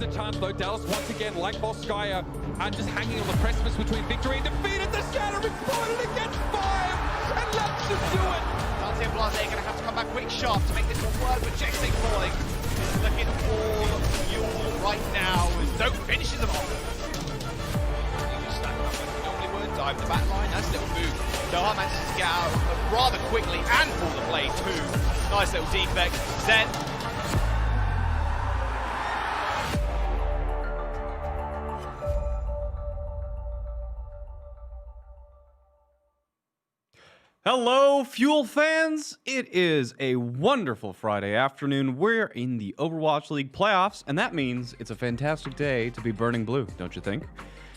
a chance though. Dallas once again, like Volskaya, just hanging on the precipice between victory and defeat. And the Shatter exploded and gets 5 and left to do it. Dante and Blase going to have to come back quick sharp to make this one work, but Jayne falling is looking all fuel right now as Dope finishes them off. Dive the back line, nice little move. Doha manages to get out rather quickly and pull the play too. Nice little defect. Zen. Hello, Fuel fans! It is a wonderful Friday afternoon. We're in the Overwatch League playoffs, and that means it's a fantastic day to be burning blue, don't you think?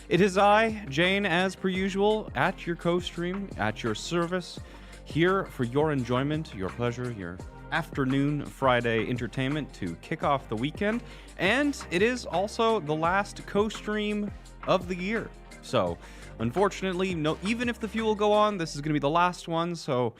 It is I, Jayne, as per usual, at your co-stream, at your service, here for your enjoyment, your pleasure, your afternoon Friday entertainment to kick off the weekend. And it is also the last co-stream of the year. So, unfortunately, even if the fuel go on, this is going to be the last one. So,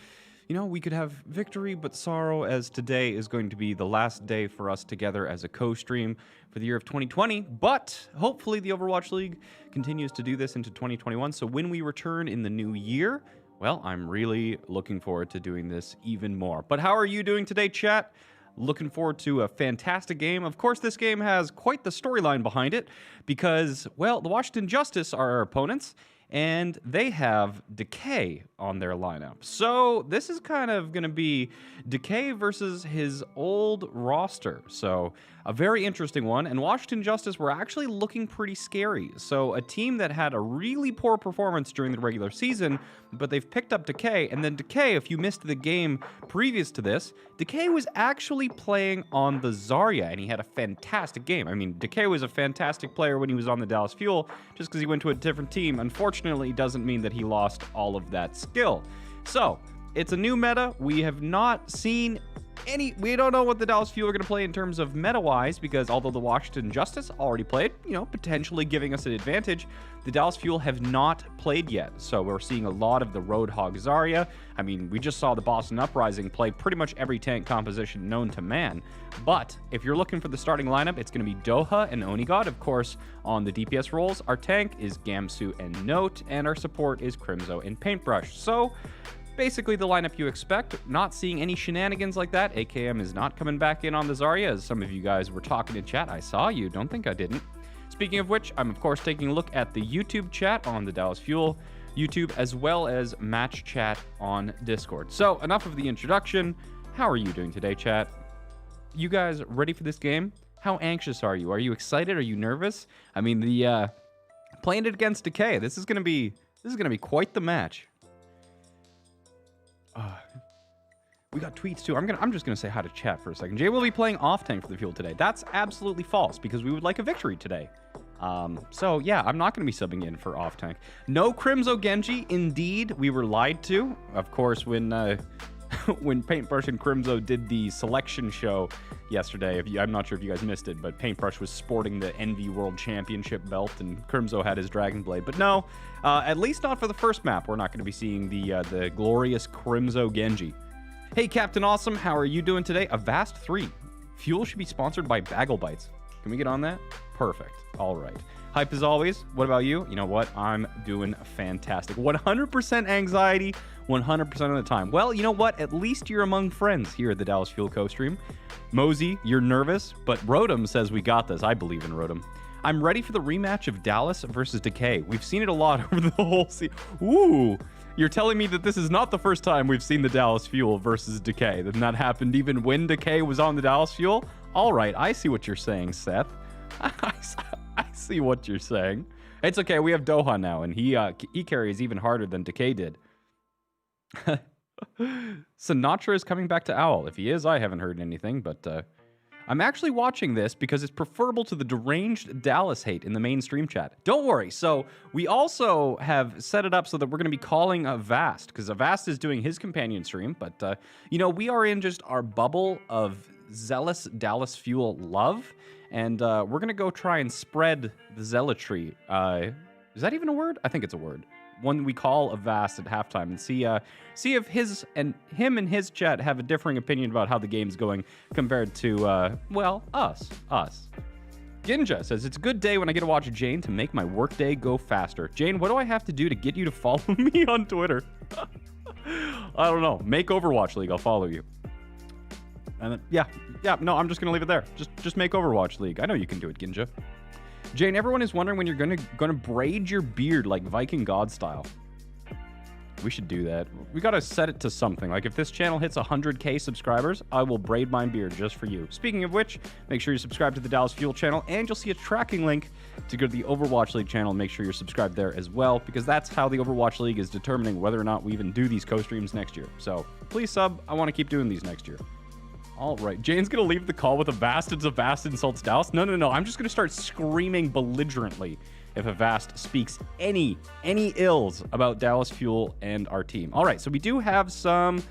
you know, we could have victory but sorrow, as today is going to be the last day for us together as a co-stream for the year of 2020. But hopefully the Overwatch League continues to do this into 2021. So when we return in the new year, well, I'm really looking forward to doing this even more. But how are you doing today, chat? Looking forward to a fantastic game. Of course, this game has quite the storyline behind it because, well, the Washington Justice are our opponents, and they have Decay on their lineup. So this is kind of going to be Decay versus his old roster. So a very interesting one. And Washington Justice were actually looking pretty scary. So a team that had a really poor performance during the regular season, but they've picked up Decay. And then Decay, if you missed the game previous to this, Decay was actually playing on the Zarya, and he had a fantastic game. I mean, Decay was a fantastic player when he was on the Dallas Fuel. Just because he went to a different team, unfortunately, doesn't mean that he lost all of that skill. So, it's a new meta. We have not seen we don't know what the Dallas Fuel are going to play in terms of meta-wise, because although the Washington Justice already played, you know, potentially giving us an advantage, the Dallas Fuel have not played yet. So we're seeing a lot of the Roadhog Zarya. I mean, we just saw the Boston Uprising play pretty much every tank composition known to man. But if you're looking for the starting lineup, it's going to be Doha and Onigod. Of course, on the DPS roles, our tank is Gamsu and Note, and our support is Crimzo and Paintbrush. So basically the lineup you expect. Not seeing any shenanigans like that. AKM is not coming back in on the Zarya, as some of you guys were talking in chat. I saw you. Don't think I didn't. Speaking of which, I'm of course taking a look at the YouTube chat on the Dallas Fuel YouTube, as well as match chat on Discord. So enough of the introduction. How are you doing today, chat? You guys ready for this game? How anxious are you? Are you excited? Are you nervous? I mean, the playing it against Decay. This is gonna be quite the match. We got tweets too. I'm just gonna say hi to chat for a second. Jay will be playing off tank for the Fuel today. That's absolutely false because we would like a victory today. So yeah, I'm not gonna be subbing in for off tank. No Crimzo Genji. Indeed, we were lied to. Of course, when when Paintbrush and Crimzo did the selection show yesterday, I'm not sure if you guys missed it, but Paintbrush was sporting the Envy World Championship belt and Crimzo had his Dragon Blade. But no, at least not for the first map. We're not going to be seeing the glorious Crimzo Genji. Hey, Captain Awesome, how are you doing today? Avast 3. Fuel should be sponsored by Bagel Bites. Can we get on that? Perfect. All right. Hype as always. What about you? You know what? I'm doing fantastic. 100% anxiety, 100% of the time. Well, you know what? At least you're among friends here at the Dallas Fuel Co-Stream. Mosey, you're nervous, but Rotom says we got this. I believe in Rotom. I'm ready for the rematch of Dallas versus Decay. We've seen it a lot over the whole season. Ooh, you're telling me that this is not the first time we've seen the Dallas Fuel versus Decay. That happened even when Decay was on the Dallas Fuel? All right, I see what you're saying, Seth. I see what you're saying. It's okay, we have Doha now, and he carries even harder than Decay did. Sinatra is coming back to Owl. If he is, I haven't heard anything, but I'm actually watching this because it's preferable to the deranged Dallas hate in the mainstream chat. Don't worry. So we also have set it up so that we're going to be calling Avast, because Avast is doing his companion stream, but you know, we are in just our bubble of zealous Dallas Fuel love, and we're going to go try and spread the zealotry. Is that even a word? I think it's a word. One we call Avast at halftime, and see if him and his chat have a differing opinion about how the game's going compared to well, us. Ginja says, it's a good day when I get to watch Jayne to make my workday go faster. Jayne, what do I have to do to get you to follow me on Twitter? I don't know. Make Overwatch League. I'll follow you. And then, yeah, no, I'm just going to leave it there. Just make Overwatch League. I know you can do it, Ginja. Jayne, everyone is wondering when you're gonna braid your beard like Viking God style. We should do that. We gotta set it to something. Like if this channel hits 100k subscribers, I will braid my beard just for you. Speaking of which, make sure you subscribe to the Dallas Fuel channel, and you'll see a tracking link to go to the Overwatch League channel. Make sure you're subscribed there as well, because that's how the Overwatch League is determining whether or not we even do these co-streams next year. So please sub. I want to keep doing these next year. All right, Jayne's gonna leave the call with a Vast, and Vast insults Dallas. No. I'm just gonna start screaming belligerently if a Vast speaks any ills about Dallas Fuel and our team. All right, so we do have some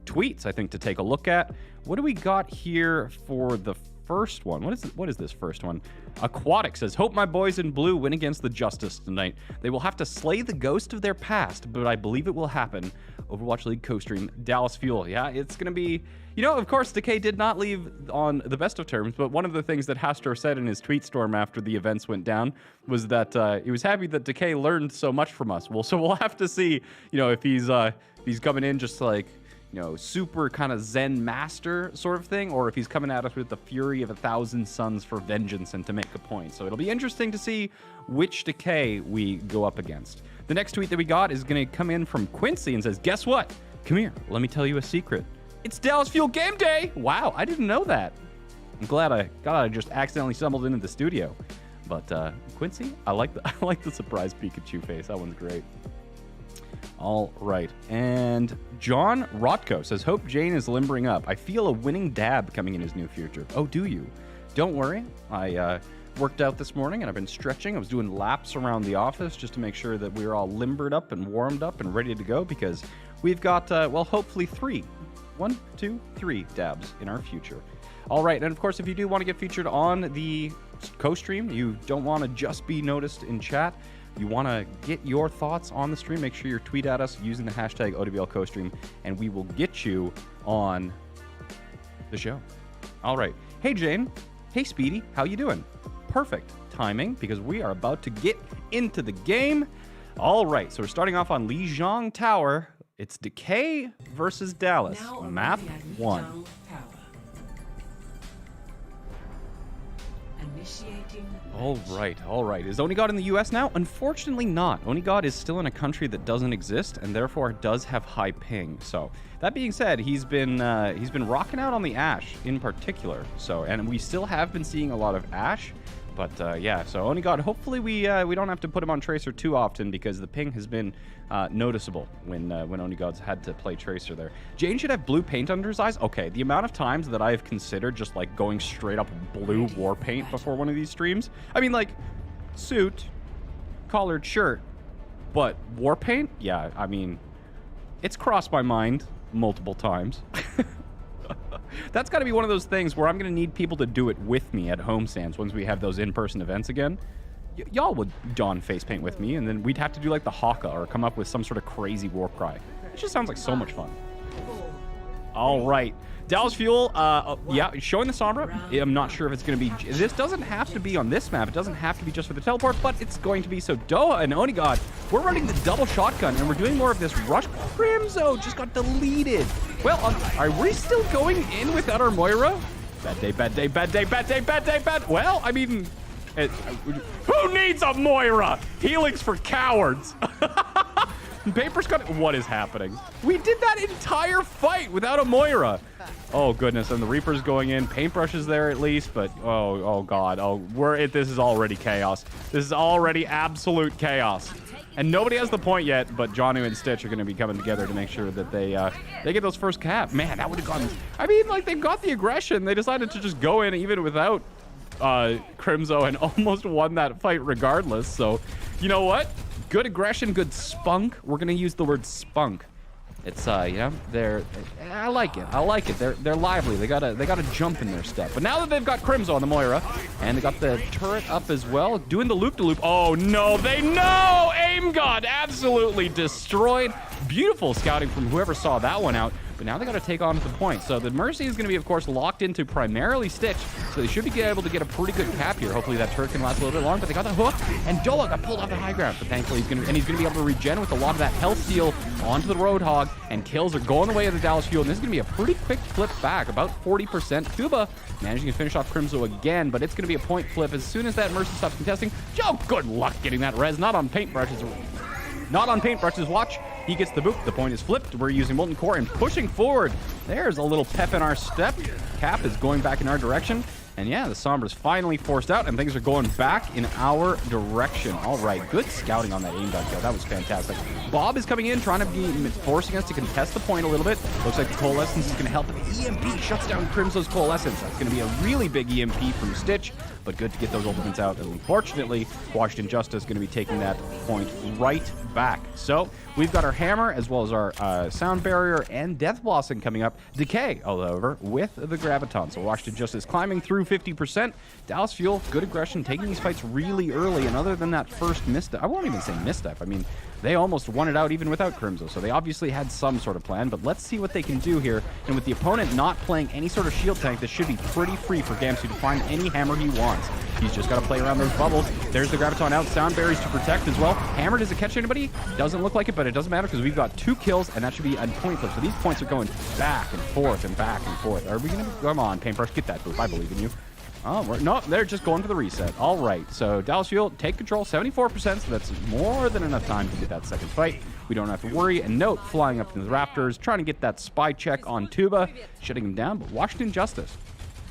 tweets, I think, to take a look at. What do we got here for the first one? What is this first one? Aquatic says, hope my boys in blue win against the Justice tonight. They will have to slay the ghost of their past, but I believe it will happen. Overwatch League co-stream, Dallas Fuel. Yeah, it's going to be... You know, of course, Decay did not leave on the best of terms, but one of the things that Hastor said in his tweet storm after the events went down was that he was happy that Decay learned so much from us. Well, so we'll have to see, you know, if he's coming in just like, you know, super kind of Zen master sort of thing, or if he's coming at us with the fury of 1,000 suns for vengeance and to make a point. So it'll be interesting to see which Decay we go up against. The next tweet that we got is going to come in from Quincy and says, guess what? Come here, let me tell you a secret. It's Dallas Fuel game day! Wow, I didn't know that. I'm glad I just accidentally stumbled into the studio. But Quincy, I like the surprise Pikachu face. That one's great. All right, and John Rotko says, hope Jayne is limbering up. I feel a winning dab coming in his new future. Oh, do you? Don't worry. I worked out this morning and I've been stretching. I was doing laps around the office just to make sure that we were all limbered up and warmed up and ready to go, because we've got, well, hopefully 1, 2, 3 dabs in our future. All right, and of course, if you do want to get featured on the co-stream, you don't want to just be noticed in chat, you want to get your thoughts on the stream, make sure you tweet at us using the hashtag OWL co-stream, and we will get you on the show. All right. Hey, Jayne. Hey, Speedy. How you doing? Perfect timing, because we are about to get into the game. All right, so we're starting off on Lijiang Tower. It's Decay versus Dallas. Map 1. All right. Is Onigod in the US now? Unfortunately not. Onigod is still in a country that doesn't exist and therefore does have high ping. So that being said, he's been rocking out on the Ashe in particular. So, and we still have been seeing a lot of Ashe. But yeah, so Onigod, hopefully we don't have to put him on Tracer too often, because the ping has been noticeable when Onigod's had to play Tracer there. Jayne should have blue paint under his eyes. Okay, the amount of times that I have considered just like going straight up blue war paint before one of these streams. I mean, like, suit, collared shirt, but war paint? Yeah, I mean, it's crossed my mind multiple times. That's got to be one of those things where I'm going to need people to do it with me at Home Sands once we have those in-person events again. Y'all would don face paint with me, and then we'd have to do like the Haka or come up with some sort of crazy war cry. It just sounds like so much fun. All right. Dallas Fuel, yeah, showing the Sombra. I'm not sure if it's going to be... This doesn't have to be on this map. It doesn't have to be just for the teleport, but it's going to be. So Doha and Onigod, we're running the double shotgun, and we're doing more of this rush. Crimzo just got deleted. Well, are we still going in without our Moira? Bad day, bad day, bad day, bad day, bad day, bad... Well, I mean... who needs a Moira? Healing's for cowards. Paper's got... What is happening? We did that entire fight without a Moira. Oh, goodness. And the Reaper's going in. Paintbrush is there at least, but... Oh, God. Oh, this is already chaos. This is already absolute chaos. And nobody has the point yet, but Jonu and Stitch are going to be coming together to make sure that they get those first cap. Man, that would have gone... I mean, like, they've got the aggression. They decided to just go in even without Crimzo and almost won that fight regardless. So, you know what? Good aggression, good spunk. We're going to use the word spunk. It's, you know, I like it. I like it. They're lively. They got a jump in their step. But now that they've got Crimzo on the Moira, and they got the turret up as well, doing the loop-de-loop. Oh, no, they know! Aim God absolutely destroyed. Beautiful scouting from whoever saw that one out, but now they got to take on to the point. So the Mercy is going to be, of course, locked into primarily Stitch, so they should be able to get a pretty good cap here. Hopefully that turret can last a little bit longer, but they got the hook, and Doa got pulled off the high ground, but thankfully he's going to be able to regen with a lot of that health steal onto the Roadhog, and kills are going the way of the Dallas Fuel, and this is going to be a pretty quick flip back, about 40%. Tuba managing to finish off Crimzo again, but it's going to be a point flip as soon as that Mercy stops contesting. Joe, good luck getting that res, not on Paintbrush's watch. He gets the boop. The point is flipped. We're using Molten Core and pushing forward. There's a little pep in our step. Cap is going back in our direction. And yeah, the Sombra's finally forced out, and things are going back in our direction. All right, good scouting on that aim dot kill. That was fantastic. Bob is coming in, trying to be forcing us to contest the point a little bit. Looks like the Coalescence is going to help. The EMP shuts down Crimso's Coalescence. That's going to be a really big EMP from Stitch, but good to get those ultimates out. And unfortunately, Washington Justice is going to be taking that point right back. So we've got our Hammer, as well as our Sound Barrier and Death Blossom coming up. Decay, however, with the Graviton. So Washington Justice climbing through 50%. Dallas Fuel, good aggression, taking these fights really early. And other than that first misstep, I won't even say misstep. I mean, they almost won it out even without Crimzo. So they obviously had some sort of plan, but let's see what they can do here. And with the opponent not playing any sort of shield tank, this should be pretty free for Gamsu to find any hammer he wants. He's just got to play around those bubbles. There's the Graviton out. Sound Berries to protect as well. Hammer, does it catch anybody? Doesn't look like it, but it doesn't matter because we've got 2 kills, and that should be a point flip. So these points are going back and forth and back and forth. Are we going to... Come on, Paintbrush, get that boost. I believe in you. Oh, no, they're just going for the reset. All right, so Dallas Fuel, take control, 74%, so that's more than enough time to get that second fight. We don't have to worry. And Note flying up into the Raptors, trying to get that spy check on Tuba, shutting him down, but Washington Justice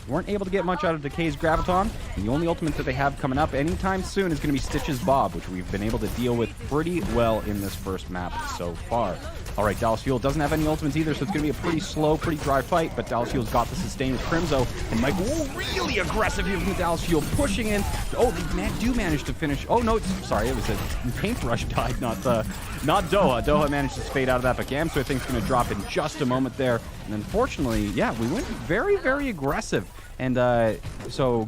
weren't able to get much out of Decay's Graviton, and the only ultimate that they have coming up anytime soon is going to be Stitch's Bob, which we've been able to deal with pretty well in this first map so far. All right, Dallas Fuel doesn't have any ultimates either, so it's going to be a pretty slow, pretty dry fight, but Dallas Fuel's got the sustain with Crimzo, and Mike, really aggressive here from the Dallas Fuel, pushing in. Oh, they do manage to finish. Oh, no, sorry, it was a Paintbrush died, not Doha. Doha managed to fade out of that, but Gamsu, I think, is going to drop in just a moment there. And unfortunately, yeah, we went very, very aggressive. And so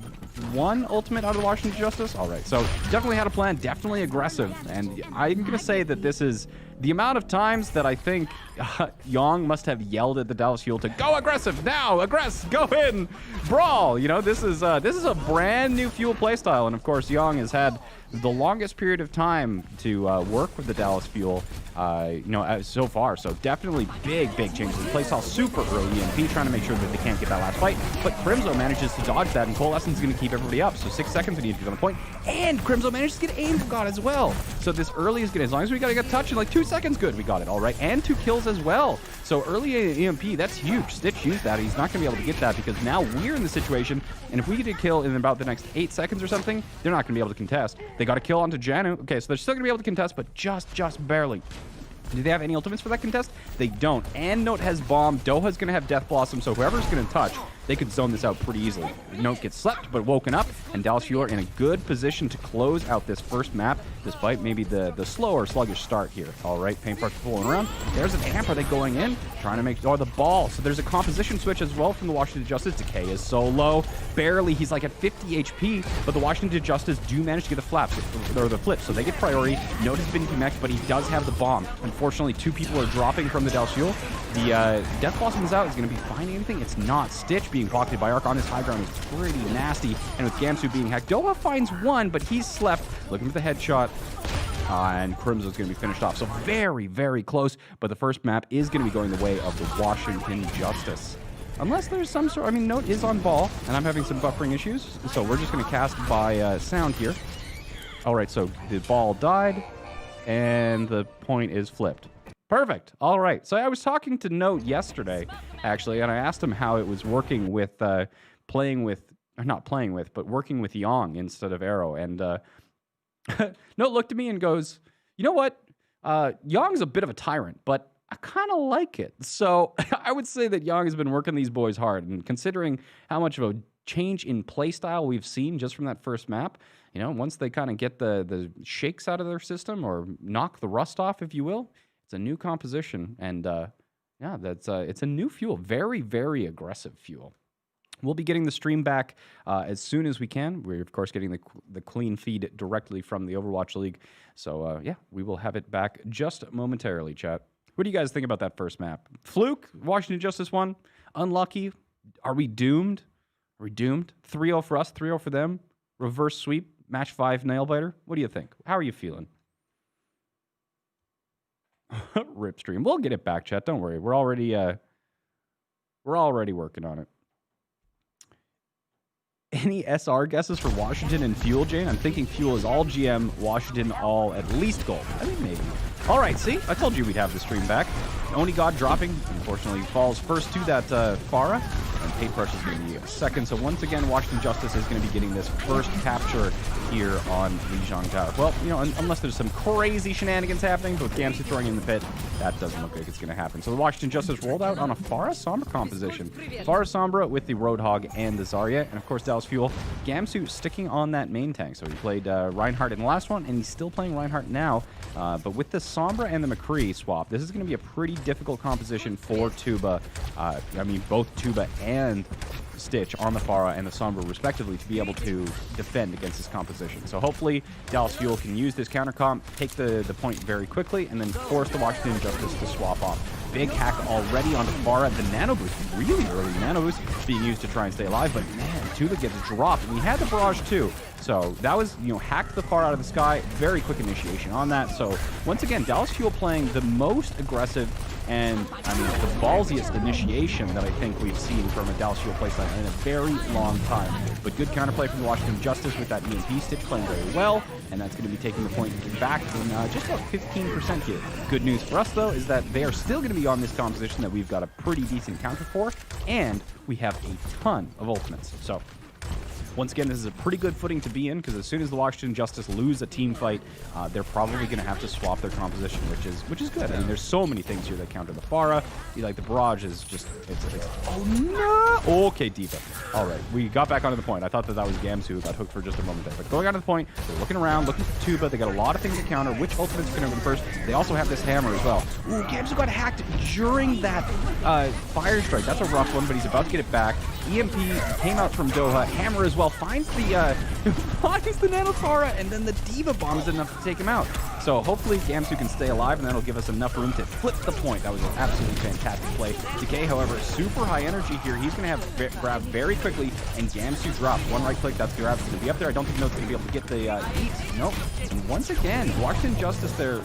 one ultimate out of Washington Justice. All right, so definitely had a plan, definitely aggressive. And I'm going to say that this is the amount of times that I think Yong must have yelled at the Dallas Fuel to go aggressive now, go in, brawl. You know, this is a brand new Fuel playstyle, and of course Yong has had the longest period of time to work with the Dallas Fuel, so far. So definitely big changes. The playstyle super early EMP, trying to make sure that they can't get that last fight. But Crimzo manages to dodge that, and Coalescence is going to keep everybody up. So 6 seconds, we need to get on the point. And Crimzo manages to get aim got as well. So this early is good. As long as we got to get touch in like 2 seconds, good. We got it. All right. And 2 kills as well. So early EMP, that's huge. Stitch used that. He's not going to be able to get that because now we're in the situation. And if we get a kill in about the next 8 seconds or something, they're not going to be able to contest. They got a kill onto Janu. Okay, so they're still going to be able to contest, but just barely. Do they have any ultimates for that contest? They don't. And Note has Bomb. Doha's going to have Death Blossom, so whoever's going to touch, they could zone this out pretty easily. Note gets slept, but woken up, and Dallas Fuel are in a good position to close out this first map, despite maybe the slower, sluggish start here. All right, Paintbrush pulling around. There's an amp. Are they going in? Trying to make... Oh, the ball. So there's a composition switch as well from the Washington Justice. Decay is so low. Barely. He's like at 50 HP, but the Washington Justice do manage to get the flaps, or the flips, so they get priority. Note has been connected, but he does have the bomb. Unfortunately, 2 people are dropping from the Dallas Fuel. The Death Blossom is out. Is going to be finding anything? It's not. Stitch being pocketed by Arc on his high ground is pretty nasty. And with Gamsu being hacked, Doha finds 1, but he's slept. Looking for the headshot. And Crimzo's going to be finished off. So very, very close. But the first map is going to be going the way of the Washington Justice. Unless there's some sort... I mean, Note is on ball, and I'm having some buffering issues. So we're just going to cast by sound here. All right, so the ball died, and the point is flipped. Perfect. All right. So I was talking to Note yesterday, actually, and I asked him how it was working with but working with Yong instead of Arrow. And Note looked at me and goes, you know what? Yong's a bit of a tyrant, but I kind of like it. So I would say that Yong has been working these boys hard, and considering how much of a change in playstyle we've seen just from that first map, you know, once they kind of get the shakes out of their system or knock the rust off, if you will, it's a new composition, and yeah, it's a new Fuel. Very, very aggressive Fuel. We'll be getting the stream back as soon as we can. We're, of course, getting the clean feed directly from the Overwatch League. So, yeah, we will have it back just momentarily, chat. What do you guys think about that first map? Fluke, Washington Justice won. Unlucky. Are we doomed? Are we doomed? 3-0 for us, 3-0 for them. Reverse sweep, match 5 nail-biter. What do you think? How are you feeling? Rip stream. We'll get it back, chat. Don't worry. We're already working on it. Any SR guesses for Washington and Fuel, Jayne? I'm thinking Fuel is all GM, Washington all at least gold. I think maybe. All right, see? I told you we'd have the stream back. Oni God dropping, unfortunately, falls first to that Pharah, and Paintbrush is going to be second. So once again, Washington Justice is going to be getting this first capture here on Lijiang Tower. Well, you know, unless there's some crazy shenanigans happening, but with Gamsu throwing in the pit, that doesn't look like it's going to happen. So the Washington Justice rolled out on a Pharah Sombra composition. Pharah Sombra with the Roadhog and the Zarya, and of course Dallas Fuel. Gamsu sticking on that main tank. So he played Reinhardt in the last one, and he's still playing Reinhardt now. But with the Sombra and the McCree swap, this is going to be a pretty difficult composition for Tuba. I mean, both Tuba and Stitch on the Pharah and the Sombra, respectively, to be able to defend against this composition. So hopefully, Dallas Fuel can use this counter comp, take the point very quickly, and then force the Washington Justice to swap off. Big hack already onto Pharah. The nano boost, really early nano boost, being used to try and stay alive, but man, Tuba gets dropped, and he had the barrage too. So that was, you know, hacked the Pharah out of the sky. Very quick initiation on that. So once again, Dallas Fuel playing the most aggressive and, I mean, the ballsiest initiation that I think we've seen from a Dallas Fuel playstyle in a very long time. But good counterplay from the Washington Justice with that EMP Stitch playing very well, and that's going to be taking the point back in just about 15% here. Good news for us, though, is that they are still going to be on this composition that we've got a pretty decent counter for, and we have a ton of ultimates. So once again, this is a pretty good footing to be in, because as soon as the Washington Justice lose a team fight, they're probably going to have to swap their composition, which is good. I mean, there's so many things here that counter the Pharah. Like the barrage is just, it's oh no! Okay, Diva. All right, we got back onto the point. I thought that was Gamsu who got hooked for just a moment there. But going onto the point, they're looking around, looking for Tuba. They got a lot of things to counter. Which ultimates are going to win first? They also have this hammer as well. Ooh, Gamsu got hacked during that fire strike. That's a rough one, but he's about to get it back. EMP came out from Doha. Hammer as well finds the finds the Nano Pharah, and then the Diva bomb is enough to take him out. So hopefully Gamsu can stay alive, and that'll give us enough room to flip the point. That was an absolutely fantastic play. Decay, however, super high energy here. He's going to have grab very quickly, and Gamsu drops. One right click, that's grab. It's going to be up there. I don't think Note's going to be able to get the heat. Nope. And once again, Washington Justice, they're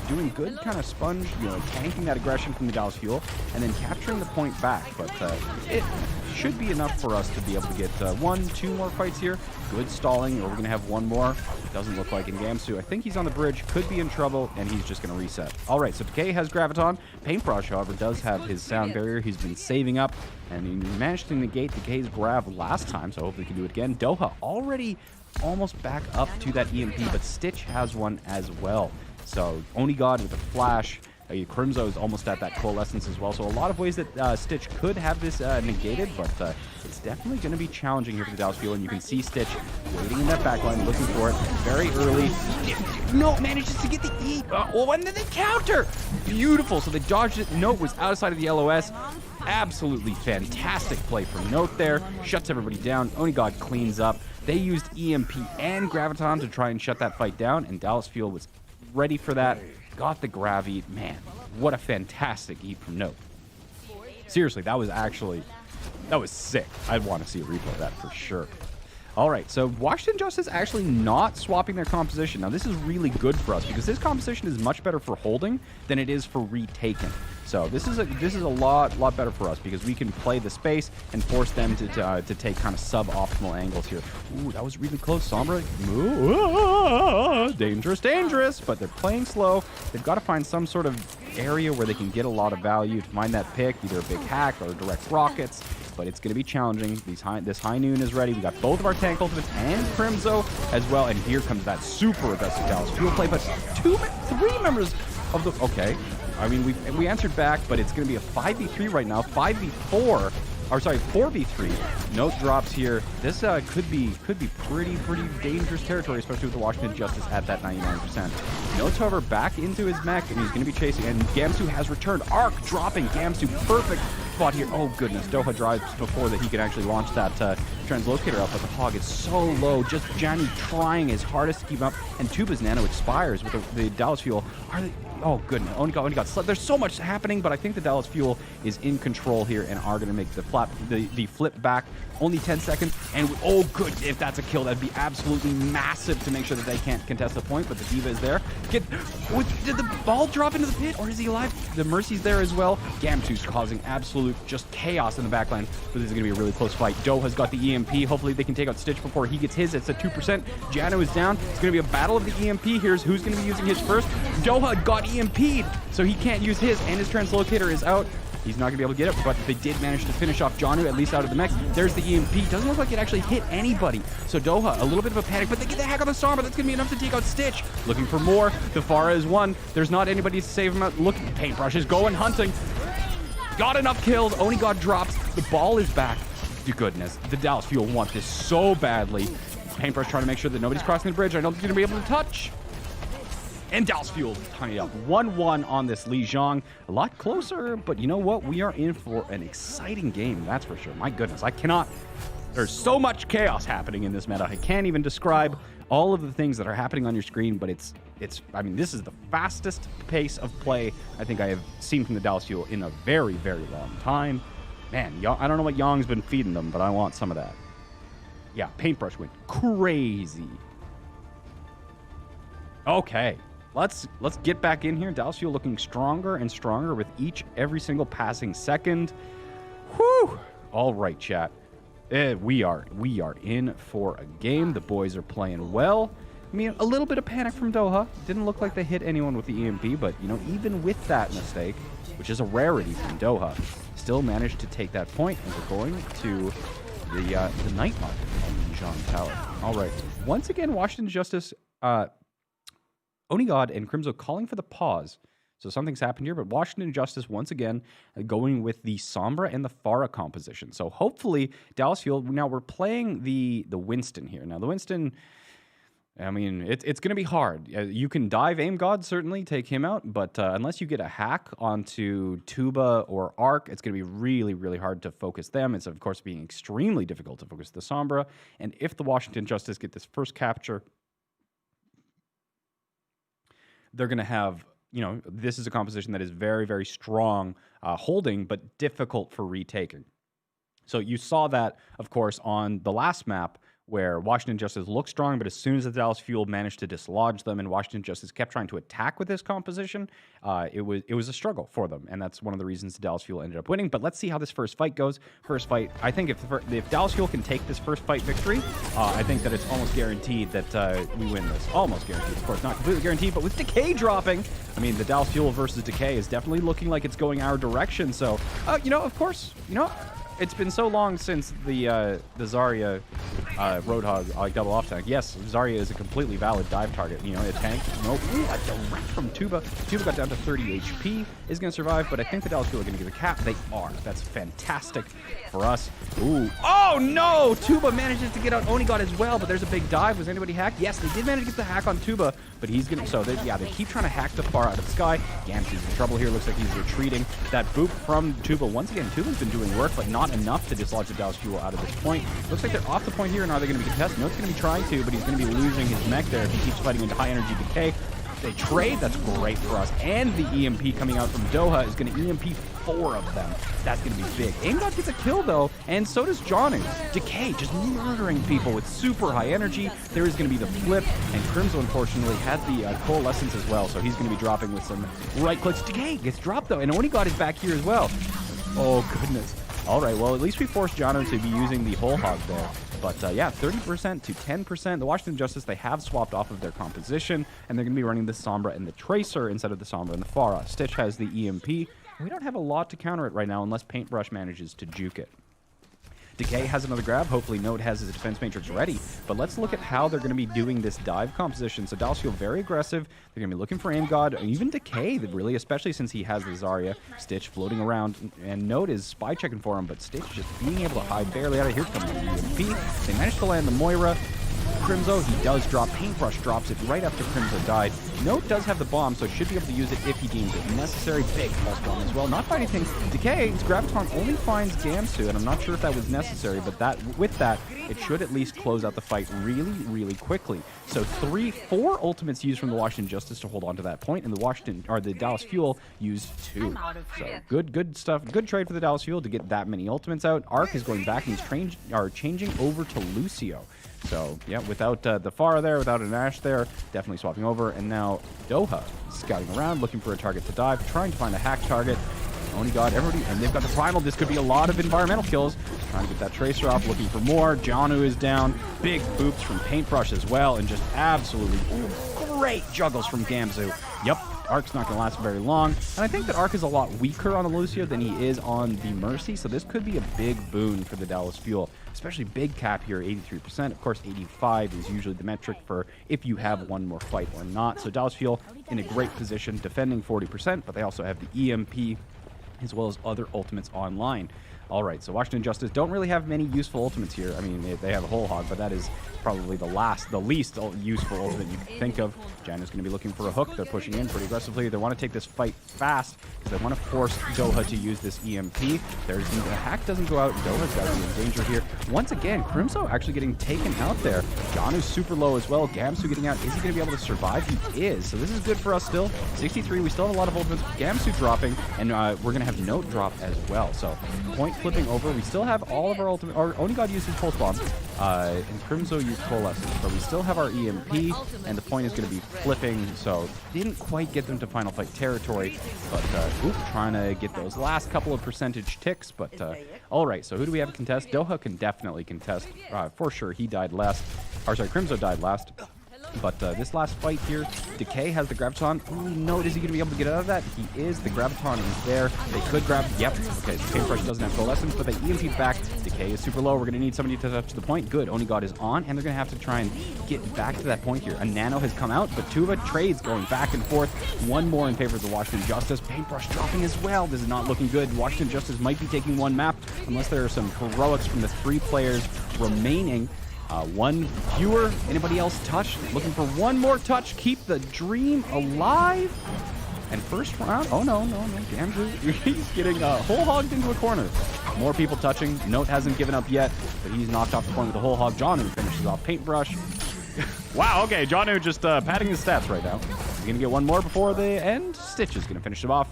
doing good kind of sponge, tanking that aggression from the Dallas Fuel, and then capturing the point back. But it should be enough for us to be able to get 1-2 more fights here. Good stalling, or we're going to have one more. Doesn't look like in Gamsu. I think he's on the bridge, could be in trouble, and he's just going to reset. All right, so Decay has Graviton. Paintbrush, however, does have his sound barrier. He's been saving up, and he managed to negate Decay's grab last time, so hopefully he can do it again. Doha already almost back up to that EMP, but Stitch has one as well. So Oni God with a flash. Crimzo is almost at that coalescence as well. So a lot of ways that Stitch could have this negated, but it's definitely going to be challenging here for the Dallas Fuel. And you can see Stitch waiting in that backline, looking for it very early. No, manages to get the E. And then the counter. Beautiful. So they dodged it. Note was outside of the LOS. Absolutely fantastic play from Note there. Shuts everybody down. Oni God cleans up. They used EMP and Graviton to try and shut that fight down, and Dallas Fuel was ready for that. Got the grab eat. Man, what a fantastic eat from Note. Seriously, that was sick. I'd want to see a replay of that for sure. All right, so Washington Justice actually not swapping their composition. Now, this is really good for us because this composition is much better for holding than it is for retaking. So this is a lot better for us because we can play the space and force them to take kind of suboptimal angles here. Ooh, that was really close. Sombra, dangerous, but they're playing slow. They've got to find some sort of area where they can get a lot of value to find that pick, either a big hack or direct rockets. But it's going to be challenging. This high noon is ready. We got both of our tank ultimates and Crimzo as well. And here comes that super aggressive Dallas Fuel play. But 3 members of the... Okay. I mean, we answered back, but it's going to be a 5v3 right now. 5v4. Or sorry, 4v3. Note drops here. This could be pretty dangerous territory, especially with the Washington Justice at that 99%. Note, however, back into his mech, and he's going to be chasing. And Gamsu has returned. Arc dropping Gamsu. Perfect spot here. Oh, goodness. Doha drives before that he can actually launch that Translocator out, but the Hog is so low. Just Jayne trying his hardest to keep up, and Tuba's Nano expires with the Dallas Fuel. Oh, goodness. Only got slept. There's so much happening, but I think the Dallas Fuel is in control here and are going to make the flip back. Only 10 seconds, and oh, good. If that's a kill, that'd be absolutely massive to make sure that they can't contest the point, but the D.Va is there. Did the ball drop into the pit, or is he alive? The Mercy's there as well. Gamtu's causing absolute just chaos in the backline, but this is going to be a really close fight. Doha's got the EMP. Hopefully they can take out Stitch before he gets his. It's at 2%. Jano is down. It's going to be a battle of the EMP. Here's who's going to be using his first. Doha got EMP'd, so he can't use his, and his Translocator is out. He's not going to be able to get it, but they did manage to finish off Janu, at least out of the mech. There's the EMP. Doesn't look like it actually hit anybody. So Doha, a little bit of a panic, but they get the hack on the Sombra. That's going to be enough to take out Stitch. Looking for more. The Pharah is one. There's not anybody to save him out. Look, Paintbrush is going hunting. Got enough kills. Only got drops. The ball is back. Goodness. The Dallas Fuel want this so badly. Paintbrush trying to make sure that nobody's crossing the bridge. I don't think they're going to be able to touch. And Dallas Fuel tying it up 1-1 on this Li Zhang. A lot closer, but you know what? We are in for an exciting game, that's for sure. My goodness, I cannot... There's so much chaos happening in this meta. I can't even describe all of the things that are happening on your screen, but it's I mean, this is the fastest pace of play I think I have seen from the Dallas Fuel in a very, very long time. Man, I don't know what Yong's been feeding them, but I want some of that. Yeah, Paintbrush went crazy. Okay. Let's get back in here. Dallas Fuel looking stronger and stronger with every single passing second. Whew! All right, chat. We are in for a game. The boys are playing well. I mean, a little bit of panic from Doha. Didn't look like they hit anyone with the EMP, but you know, even with that mistake, which is a rarity from Doha, still managed to take that point, and we're going to the night market on the Zhang Tower. All right. Once again, Washington Justice. Onigod and Crimzo calling for the pause. So something's happened here, but Washington Justice once again going with the Sombra and the Pharah composition. So hopefully Dallas Fuel, now we're playing the Winston here. Now the Winston, I mean, it's going to be hard. You can dive Aim God, certainly, take him out, but unless you get a hack onto Tuba or Arc, it's going to be really, really hard to focus them. It's, of course, being extremely difficult to focus the Sombra. And if the Washington Justice get this first capture, they're going to have, you know, this is a composition that is very, very strong holding, but difficult for retaking. So you saw that, of course, on the last map where Washington Justice looked strong, but as soon as the Dallas Fuel managed to dislodge them and Washington Justice kept trying to attack with this composition, it was a struggle for them, and that's one of the reasons the Dallas Fuel ended up winning. But let's see how this first fight goes. First fight, I think if Dallas Fuel can take this first fight victory, I think that it's almost guaranteed that we win this. Almost guaranteed, of course, not completely guaranteed, but with Decay dropping, I mean, the Dallas Fuel versus Decay is definitely looking like it's going our direction. So, you know, of course, you know, it's been so long since the Zarya Roadhog like double off tank. Yes, Zarya is a completely valid dive target. You know, a tank. Nope. Ooh, a direct from Tuba. Tuba got down to 30 HP. Is going to survive, but I think the Dallas Fuel are going to give a cap. They are. That's fantastic for us. Ooh. Oh no! Tuba manages to get out Onigod as well, but there's a big dive. Was anybody hacked? Yes, they did manage to get the hack on Tuba, but he's going to. So they keep trying to hack the Pharah out of the sky. Gamtu's in trouble here. Looks like he's retreating. That boop from Tuba. Once again, Tuba's been doing work, but not enough to dislodge the Dallas Fuel out of this point. Looks like they're off the point here, and are they going to be contested? No, it's going to be trying to, but he's going to be losing his mech there if he keeps fighting into high energy decay. They trade, that's great for us. And the EMP coming out from Doha is going to EMP 4 of them. That's going to be big. Aimdot gets a kill, though, and so does Janu. Decay just murdering people with super high energy. There is going to be the flip, and Crimzo, unfortunately, had the coalescence as well, so he's going to be dropping with some right clicks. Decay gets dropped, though, and Onigod is back here as well. Oh, goodness. All right, well, at least we forced Janu to be using the whole hog there. But yeah, 30% to 10%. The Washington Justice, they have swapped off of their composition, and they're going to be running the Sombra and the Tracer instead of the Sombra and the Pharah. Stitch has the EMP. We don't have a lot to counter it right now unless Paintbrush manages to juke it. Decay has another grab. Hopefully Node has his defense matrix ready. But let's look at how they're going to be doing this dive composition. So Dallas Fuel very aggressive. They're going to be looking for Aim God, even Decay, really, especially since he has the Zarya. Stitch floating around, and Node is spy checking for him, but Stitch just being able to hide barely out of here. Comes the EMP. They managed to land the Moira. Crimzo. He does drop. Paintbrush drops it right after Crimzo died. Note does have the bomb, so should be able to use it if he deems it necessary. Big pulse bomb as well. Not finding things. Decay, his Graviton only finds Gamsu, and I'm not sure if that was necessary, but with that, it should at least close out the fight really, really quickly. So 4 ultimates used from the Washington Justice to hold on to that point, and the Dallas Fuel used 2. So good stuff. Good trade for the Dallas Fuel to get that many ultimates out. Arc is going back and he's changing over to Lucio. So yeah, without the Pharah there, without an Ashe there, definitely swapping over. And now Doha scouting around, looking for a target to dive, trying to find a hack target. Only God, everybody, and they've got the Primal. This could be a lot of environmental kills. Trying to get that Tracer off, looking for more. Janu is down. Big boops from Paintbrush as well, and just absolutely great juggles from Gamzu. Yep, Arc's not going to last very long. And I think that Arc is a lot weaker on the Lucio than he is on the Mercy, so this could be a big boon for the Dallas Fuel, especially big cap here, 83%. Of course, 85 is usually the metric for if you have one more fight or not. So Dallas Fuel in a great position, defending 40%, but they also have the EMP as well as other ultimates online. All right, so Washington Justice don't really have many useful ultimates here. I mean, they have a whole hog, but that is probably the least useful ultimate you can think of. Jayne is going to be looking for a hook. They're pushing in pretty aggressively. They want to take this fight fast because they want to force Doha to use this EMP. The hack doesn't go out. Doha's got to be in danger here. Once again, Crimzo actually getting taken out there. Janu's super low as well. Gamsu getting out. Is he going to be able to survive? He is. So this is good for us still. 63. We still have a lot of ultimates. Gamsu dropping, and we're going to have Note drop as well. So point flipping over. We still have all of our ultimate. Our Onigod used his pulse bomb, and Crimzo used coalescence, but we still have our EMP, and the point is going to be flipping. So didn't quite get them to final fight territory, but trying to get those last couple of percentage ticks. But all right, so who do we have to contest? Doha can definitely contest for sure. He died last. Or sorry, Crimzo died last. But this last fight here, Decay has the Graviton. Ooh, Note, is he going to be able to get out of that? He is. The Graviton is there. They could grab. Yep. Okay, so Paintbrush doesn't have coalescence, but they EMP back. Decay is super low. We're going to need somebody to touch the point. Good. Onigod is on, and they're going to have to try and get back to that point here. A Nano has come out, but Tuva trades going back and forth. One more in favor of the Washington Justice. Paintbrush dropping as well. This is not looking good. Washington Justice might be taking one map, unless there are some heroics from the 3 players remaining. One viewer. Anybody else touch? Looking for one more touch. Keep the dream alive. And first round. Oh, no. Gamzu, he's getting whole hogged into a corner. More people touching. Note hasn't given up yet, but he's knocked off the point with a whole hog. Janu finishes off Paintbrush. Wow, okay. Janu just padding his stats right now. He's going to get one more before the end. Stitch is going to finish him off.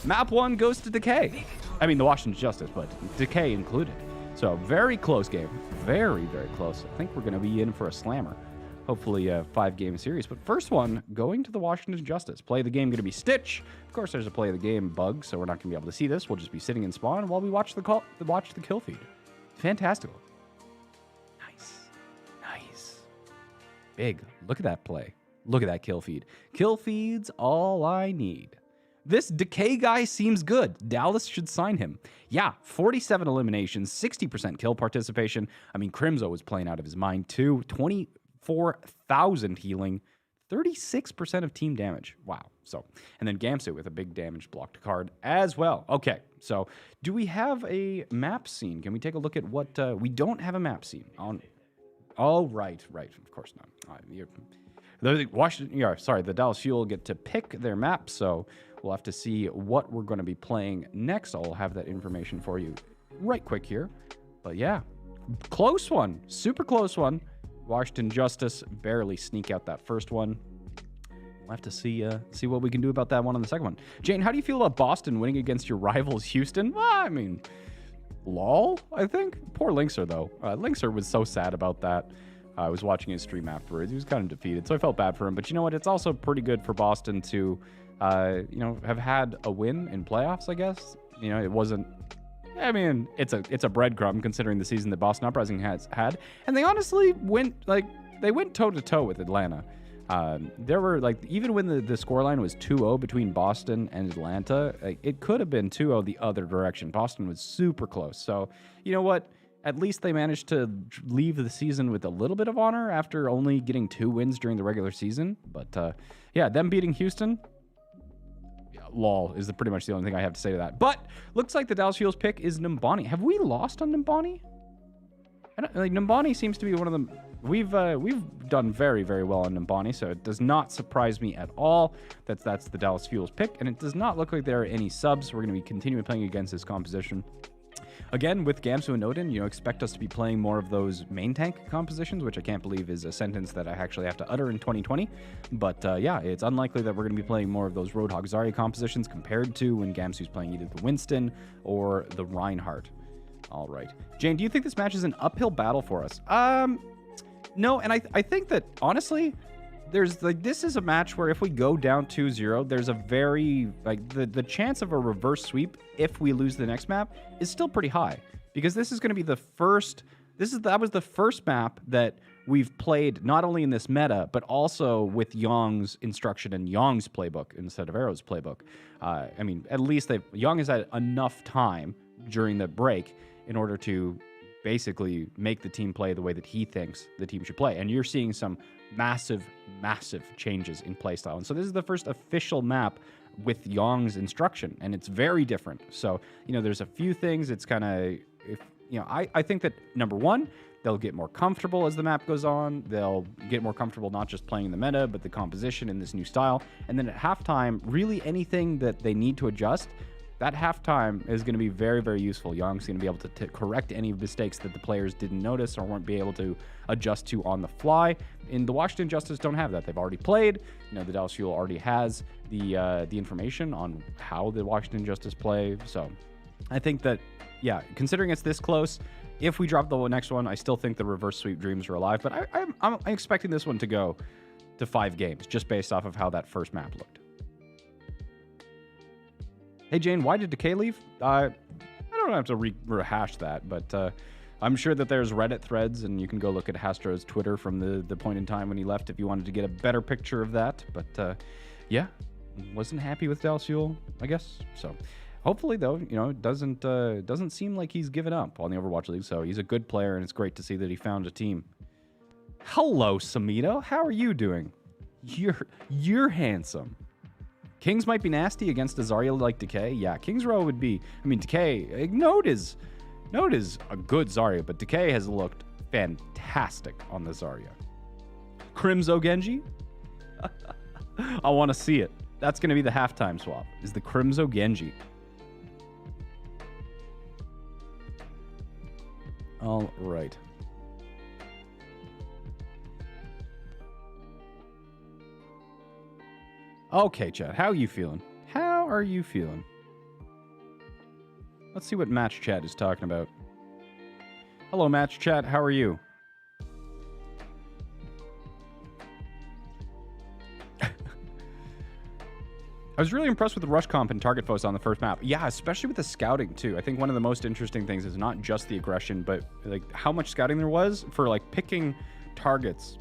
Map 1 goes to Decay. I mean, the Washington Justice, but Decay included. So very close game. Very, very close. I think we're going to be in for a slammer. Hopefully a 5-game series. But first one, going to the Washington Justice. Play of the game going to be Stitch. Of course, there's a play of the game bug, so we're not going to be able to see this. We'll just be sitting in spawn while we watch the kill feed. Fantastical. Nice. Big. Look at that play. Look at that kill feed. Kill feed's all I need. This Decay guy seems good. Dallas should sign him. Yeah, 47 eliminations, 60% kill participation. I mean, Crimzo was playing out of his mind too. 24,000 healing, 36% of team damage. Wow. So, and then Gamsu with a big damage blocked card as well. Okay, so do we have a map scene? Can we take a look at what... we don't have a map scene. Oh, right. Of course not. The Dallas Fuel get to pick their map, so... we'll have to see what we're going to be playing next. I'll have that information for you right quick here. But yeah, close one. Super close one. Washington Justice barely sneak out that first one. We'll have to see what we can do about that one on the second one. Jayne, how do you feel about Boston winning against your rivals Houston? Well, I mean, lol, I think. Poor Linkser, though. Linkser was so sad about that. I was watching his stream afterwards. He was kind of defeated, so I felt bad for him. But you know what? It's also pretty good for Boston to... have had a win in playoffs, I guess. It wasn't... I mean, it's a breadcrumb considering the season that Boston Uprising has had. And they honestly went toe-to-toe with Atlanta. There were, even when the scoreline was 2-0 between Boston and Atlanta, it could have been 2-0 the other direction. Boston was super close. So, you know what? At least they managed to leave the season with a little bit of honor after only getting 2 wins during the regular season. But, yeah, them beating Houston... lol is pretty much the only thing I have to say to that. But looks like the Dallas Fuel's pick is Nimbani. Have we lost on Nimbani? Nimbani seems to be one of the we've done very, very well on Nimbani, so it does not surprise me at all that that's the Dallas Fuel's pick, and it does not look like there are any subs. We're going to be continuing playing against this composition. Again, with Gamsu and Odin, expect us to be playing more of those main tank compositions, which I can't believe is a sentence that I actually have to utter in 2020. But yeah, it's unlikely that we're going to be playing more of those Roadhog Zarya compositions compared to when Gamsu's playing either the Winston or the Reinhardt. All right. Jayne, do you think this match is an uphill battle for us? No, and I think that, honestly, this is a match where if we go down 2-0, there's a very, the chance of a reverse sweep if we lose the next map is still pretty high, because this is going to be the first, that was the first map that we've played not only in this meta, but also with Young's instruction and Young's playbook instead of Arrow's playbook. I mean, at least Young has had enough time during the break in order to basically make the team play the way that he thinks the team should play. And you're seeing some massive, massive changes in playstyle. And so this is the first official map with Young's instruction, and it's very different. So, there's a few things. It's kind of, I think that, number one, they'll get more comfortable as the map goes on. They'll get more comfortable not just playing the meta, but the composition in this new style. And then at halftime, really anything that they need to adjust, that halftime is going to be very, very useful. Young's going to be able to correct any mistakes that the players didn't notice or weren't be able to adjust to on the fly. In the Washington Justice don't have that. They've already played. The Dallas Fuel already has the information on how the Washington Justice play. So I think that, yeah, considering it's this close, if we drop the next one, I still think the reverse sweep dreams are alive. But I'm expecting this one to go to 5 games just based off of how that first map looked. Hey, Jayne, why did Decay leave? I don't have to rehash that, but I'm sure that there's Reddit threads, and you can go look at Hastro's Twitter from the point in time when he left if you wanted to get a better picture of that. But yeah, wasn't happy with Dallas Fuel, I guess. So hopefully, though, it doesn't seem like he's given up on the Overwatch League. So he's a good player, and it's great to see that he found a team. Hello, Samito. How are you doing? You're handsome. Kings might be nasty against a Zarya like Decay. Yeah, Kings Row would be... I mean, Decay... Note is a good Zarya, but Decay has looked fantastic on the Zarya. Crimzo Genji? I want to see it. That's going to be the halftime swap, is the Crimzo Genji. All right. Okay, chat. How are you feeling? How are you feeling? Let's see what Match Chat is talking about. Hello, Match Chat. How are you? I was really impressed with the rush comp and target foes on the first map. Yeah, especially with the scouting, too. I think one of the most interesting things is not just the aggression, but how much scouting there was for picking targets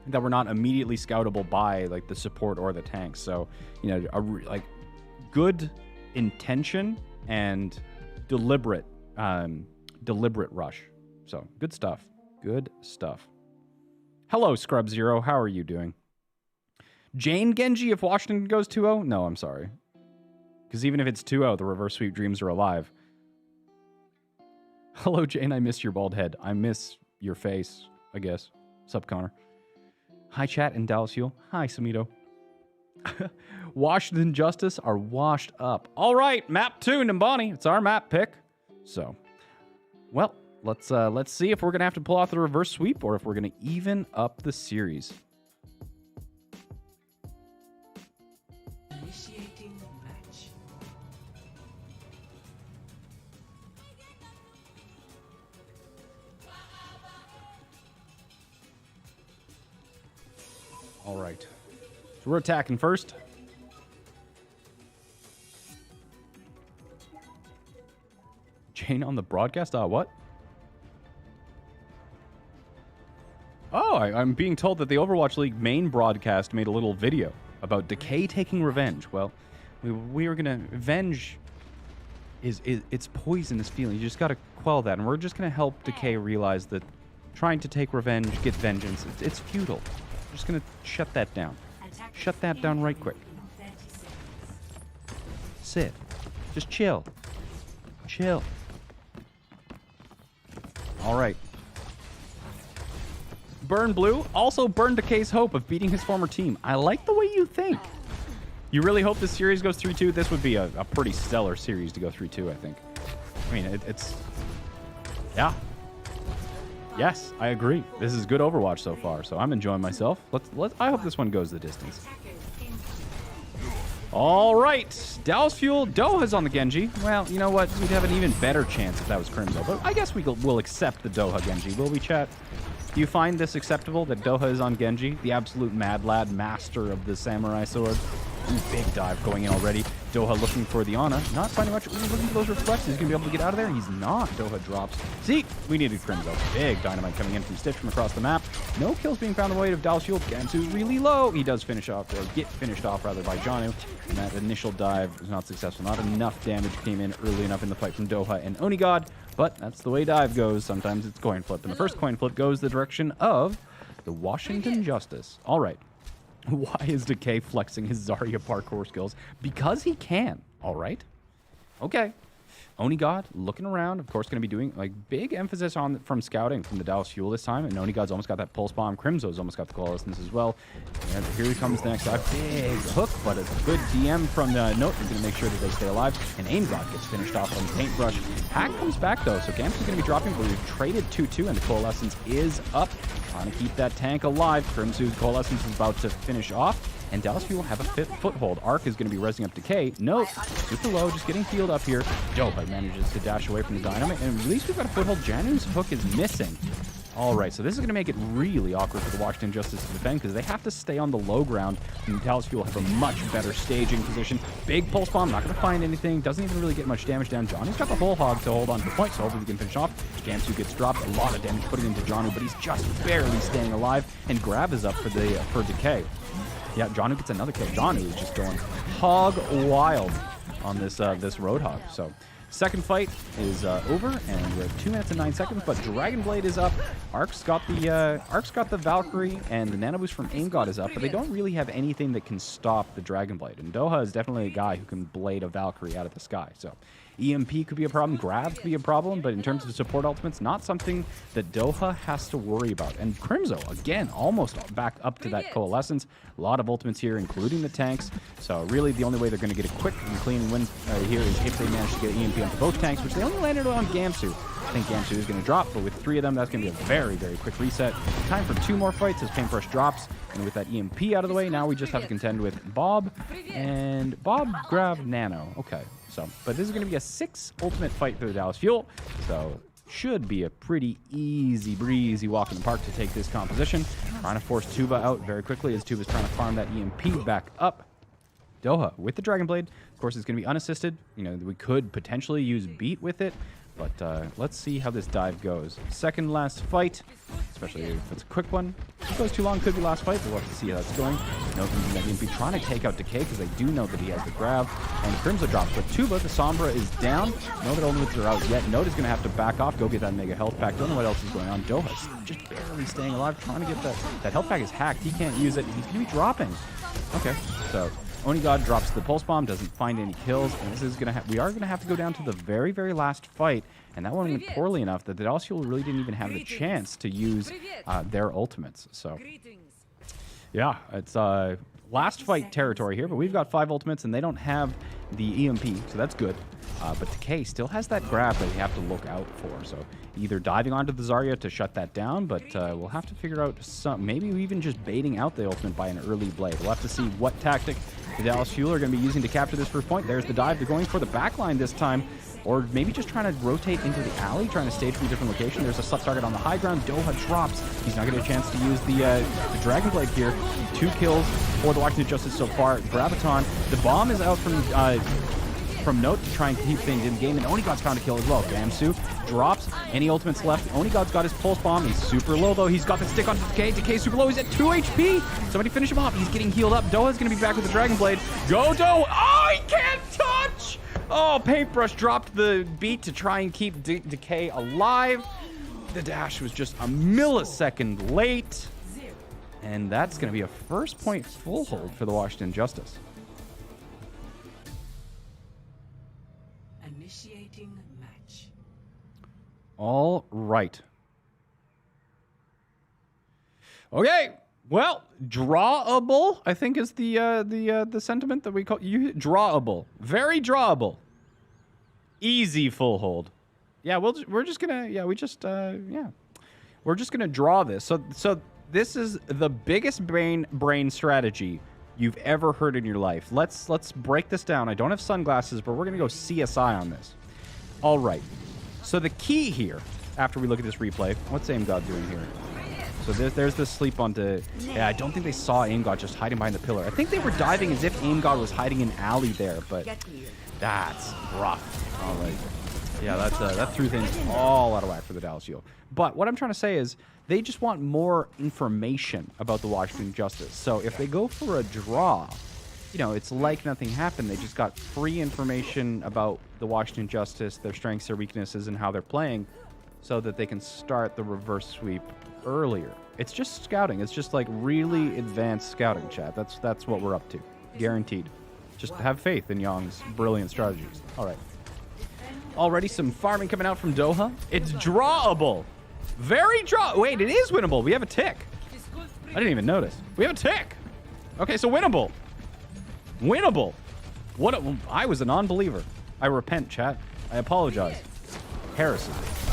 that were not immediately scoutable by the support or the tanks. So, good intention and deliberate rush. So good stuff. Good stuff. Hello, Scrub Zero. How are you doing? Jayne Genji if Washington goes 2-0? No, I'm sorry. Because even if it's 2-0, the reverse sweep dreams are alive. Hello, Jayne. I miss your bald head. I miss your face, I guess. Sup, Connor? Hi, chat and Dallas Fuel. Hi, Samito. Washington Justice are washed up. All right, map 2, Nimbani. It's our map pick. So, well, let's see if we're going to have to pull off the reverse sweep or if we're going to even up the series. Initiating match. All right. So we're attacking first. Jayne on the broadcast? What? Oh, I'm being told that the Overwatch League main broadcast made a little video about Decay taking revenge. Well, we are going to... Revenge it's poisonous feeling. You just got to quell that. And we're just going to help Decay realize that trying to take revenge, get vengeance, it's futile. We're just going to shut that down. Shut that down right quick. Sit. Just chill. Chill. All right. burn Blue, also burn Decay's hope of beating his former team. I like the way you think. You really hope this series goes 3-2? This would be a pretty stellar series to go 3-2, I think. I mean, it's... Yeah. Yes, I agree. This is good Overwatch so far, so I'm enjoying myself. I hope this one goes the distance. All right, Dallas Fuel, Doha's on the Genji. Well, you know what? We'd have an even better chance if that was Crimzo, but I guess we'll accept the Doha Genji. Will we, chat? Do you find this acceptable that Doha is on Genji, the absolute mad lad, master of the samurai sword? Ooh, big dive going in already. Doha looking for the Ana. Not finding much. Ooh, looking for those reflexes. He's going to be able to get out of there. He's not. Doha drops. See, we needed Crimzo. Big dynamite coming in from Stitch from across the map. No kills being found on the way of Dallas Fuel. Gansu's really low. He does finish off, or get finished off rather, by Janu. And that initial dive was not successful. Not enough damage came in early enough in the fight from Doha and Onigod. But that's the way dive goes. Sometimes it's coin flip. And the first coin flip goes the direction of the Washington Justice. All right. Why is Decay flexing his Zarya parkour skills? Because he can. All right. Okay. Onigod looking around. Of course, going to be doing like big emphasis on from scouting from the Dallas Fuel this time. And Onigod's almost got that pulse bomb. Crimzo's almost got the coalescence as well. And here he comes next. A big hook, but a good DM from the Note. He's going to make sure that they stay alive. And AimGod gets finished off on the paintbrush. Hack comes back though, so Gamsu's going to be dropping, but we've traded 2-2, and the coalescence is up. Trying to keep that tank alive. Crimsu's coalescence is about to finish off. And Dallas Fuel have a foothold. Arc is going to be resing up Decay. Nope, super low, just getting healed up here. Dope manages to dash away from the dynamite, and at least we've got a foothold. Janu's hook is missing. All right, so this is going to make it really awkward for the Washington Justice to defend because they have to stay on the low ground, and Dallas Fuel have a much better staging position. Big pulse bomb, not going to find anything. Doesn't even really get much damage down. Johnny's got the whole hog to hold on to the point, so hopefully he can finish off. Gamsu gets dropped, a lot of damage putting into Jonu, but he's just barely staying alive, and Grab is up for Decay. Yeah, Jonu gets another kill. Jonu is just going hog wild on this Roadhog. So second fight is over, and we're at 2 minutes and 9 seconds. But Dragon Blade is up. Arc's got the Valkyrie, and the Nano Boost from AimGod is up. But they don't really have anything that can stop the Dragon Blade. And Doha is definitely a guy who can blade a Valkyrie out of the sky. So EMP could be a problem, Grab could be a problem, but in terms of support ultimates, not something that Doha has to worry about. And Crimzo, again, almost back up to that coalescence. A lot of ultimates here, including the tanks. So really the only way they're going to get a quick and clean win here is if they manage to get EMP onto both tanks, which they only landed on Gamsu. I think Gamsu is going to drop, but with 3 of them, that's going to be a very, very quick reset. Time for 2 more fights as Paintbrush drops. And with that EMP out of the way, now we just have to contend with Bob and Grab, Nano. Okay. So, but this is going to be a 6 ultimate fight for the Dallas Fuel. So, should be a pretty easy breezy walk in the park to take this composition. Trying to force Tuba out very quickly as Tuba's trying to farm that EMP back up. Doha with the Dragon Blade. Of course, it's going to be unassisted. You know, we could potentially use Beat with it. But let's see how this dive goes. Second last fight, especially if it's a quick one. If it goes too long, could be last fight. We'll have to see how that's going. Note that EMP trying to take out Decay because they do know that he has the grab. And Crimzo drops. But Tuba, the Sombra, is down. No that ultimates are out yet. Note is going to have to back off, go get that mega health pack. Don't know what else is going on. Doha's just barely staying alive, trying to get that health pack is hacked. He can't use it. He's going to be dropping. Okay, so Onigod drops the pulse bomb, doesn't find any kills, and this is we are gonna have to go down to the very, very last fight, and that one went poorly enough that the Dallas Fuel really didn't even have the chance to use their ultimates. So, yeah, it's last fight territory here, but we've got 5 ultimates, and they don't have the EMP, so that's good. But Decay still has that grab that we have to look out for. So either diving onto the Zarya to shut that down, but we'll have to figure out maybe even just baiting out the ultimate by an early blade. We'll have to see what tactic the Dallas Fuel are going to be using to capture this first point. There's the dive. They're going for the backline this time, or maybe just trying to rotate into the alley, trying to stage from a different location. There's a sub target on the high ground. Doha drops. He's not getting a chance to use the Dragon Blade here. 2 kills for the Washington Justice so far. Graviton. The bomb is out from Note to try and keep things in the game, and Onigod's found a kill as well. Gamsu drops. Any ultimates left? Onigod's got his pulse bomb. He's super low though. He's got the stick onto Decay. Decay's super low. He's at 2 HP. Somebody finish him off. He's getting healed up. Doha's gonna be back with the Dragon Blade. Go Doha! Oh, he can't touch! Oh, Paintbrush dropped the beat to try and keep Decay alive. The dash was just a millisecond late. And that's gonna be a first point full hold for the Washington Justice. Initiating match. All right. Okay. Well, drawable, I think is the sentiment that we call you drawable. Very drawable. Easy full hold. Yeah, we're just gonna we're just gonna draw this. So this is the biggest brain strategy you've ever heard in your life. Let's break this down. I don't have sunglasses, but we're gonna go CSI on this. All right. So the key here, after we look at this replay, what's Aim God doing here? So there's the sleep onto... Yeah, I don't think they saw Aim God just hiding behind the pillar. I think they were diving as if Aim God was hiding in alley there, but that's rough. All right. Yeah, that threw things all out of whack for the Dallas Fuel. But what I'm trying to say is they just want more information about the Washington Justice. So if they go for a draw, you know, it's like nothing happened. They just got free information about the Washington Justice, their strengths, their weaknesses, and how they're playing so that they can start the reverse sweep earlier. It's just scouting. It's just like really advanced scouting, chat. That's what we're up to. Guaranteed. Just have faith in Young's brilliant strategies. All right. Already some farming coming out from Doha. It's drawable. Very draw. Wait, it is winnable. We have a tick. I didn't even notice. We have a tick. Okay, so winnable. Winnable. I was a non-believer. I repent, chat. I apologize. Heresy.